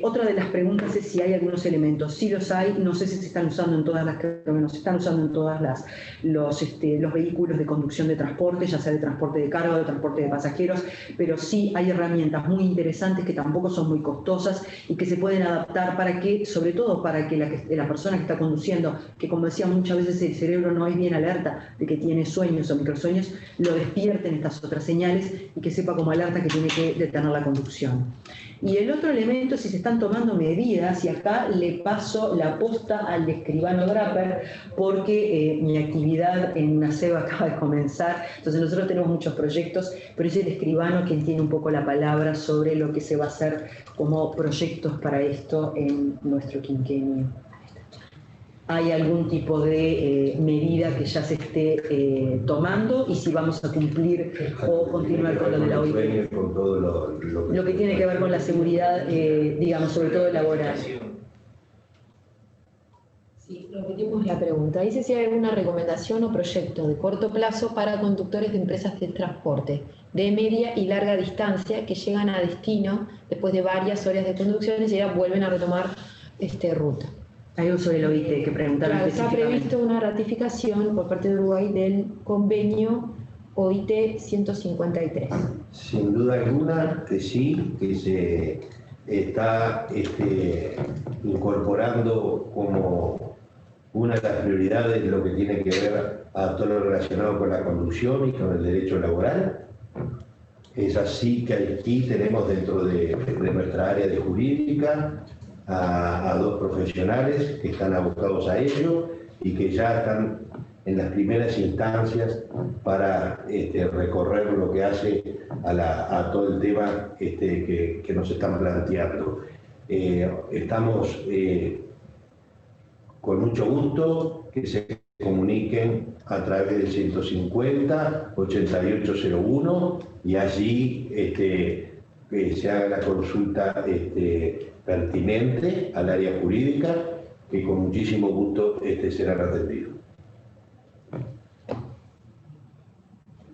Otra de las preguntas es si hay algunos elementos. Sí los hay, no sé si se están usando en todas las, creo que no se están usando en todas los vehículos de conducción de transporte, ya sea de transporte de carga o de transporte de pasajeros, pero sí hay herramientas muy interesantes que tampoco son muy costosas y que se pueden adaptar para que, sobre todo para que la persona que está conduciendo, que como decía muchas veces el cerebro no es bien alerta de que tiene sueños o microsueños, lo despierten estas otras señales y que sepa como alerta que tiene que detener la conducción. Y el otro elemento es si se están tomando medidas, y acá le paso la posta al escribano Draper, porque mi actividad en UNACEB acaba de comenzar, entonces nosotros tenemos muchos proyectos, pero es el escribano quien tiene un poco la palabra sobre lo que se va a hacer como proyectos para esto en nuestro quinquenio. ¿Hay algún tipo de medida que ya se esté tomando y si vamos a cumplir o continuar con lo de la OIT? Con todo lo que tiene que ver con la seguridad, digamos, sobre todo laboral. Sí, repetimos la pregunta. Dice si hay alguna recomendación o proyecto de corto plazo para conductores de empresas de transporte de media y larga distancia que llegan a destino después de varias horas de conducción y ya vuelven a retomar ruta. Hay un sobre el OIT que preguntaron claro, está previsto una ratificación por parte de Uruguay del convenio OIT 153. Sin duda alguna que sí, que se está incorporando como una de las prioridades lo que tiene que ver a todo lo relacionado con la conducción y con el derecho laboral. Es así que aquí tenemos dentro de nuestra área de jurídica a 2 profesionales que están abocados a ello y que ya están en las primeras instancias para recorrer lo que hace a todo el tema que nos están planteando. Estamos con mucho gusto que se comuniquen a través del 150 8801 y allí que se haga la consulta pertinente al área jurídica, que con muchísimo gusto será atendido.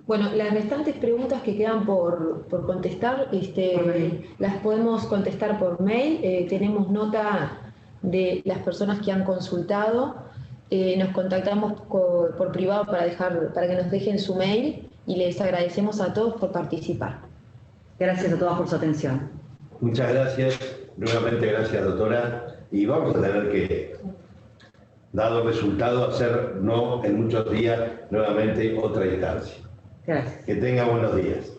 Bueno, las restantes preguntas que quedan por contestar, las podemos contestar por mail. Tenemos nota de las personas que han consultado. Nos contactamos por privado para que nos dejen su mail y les agradecemos a todos por participar. Gracias a todos por su atención. Muchas gracias. Nuevamente gracias, doctora. Y vamos a tener que, dado el resultado, hacer en muchos días nuevamente otra instancia. Gracias. Que tenga buenos días.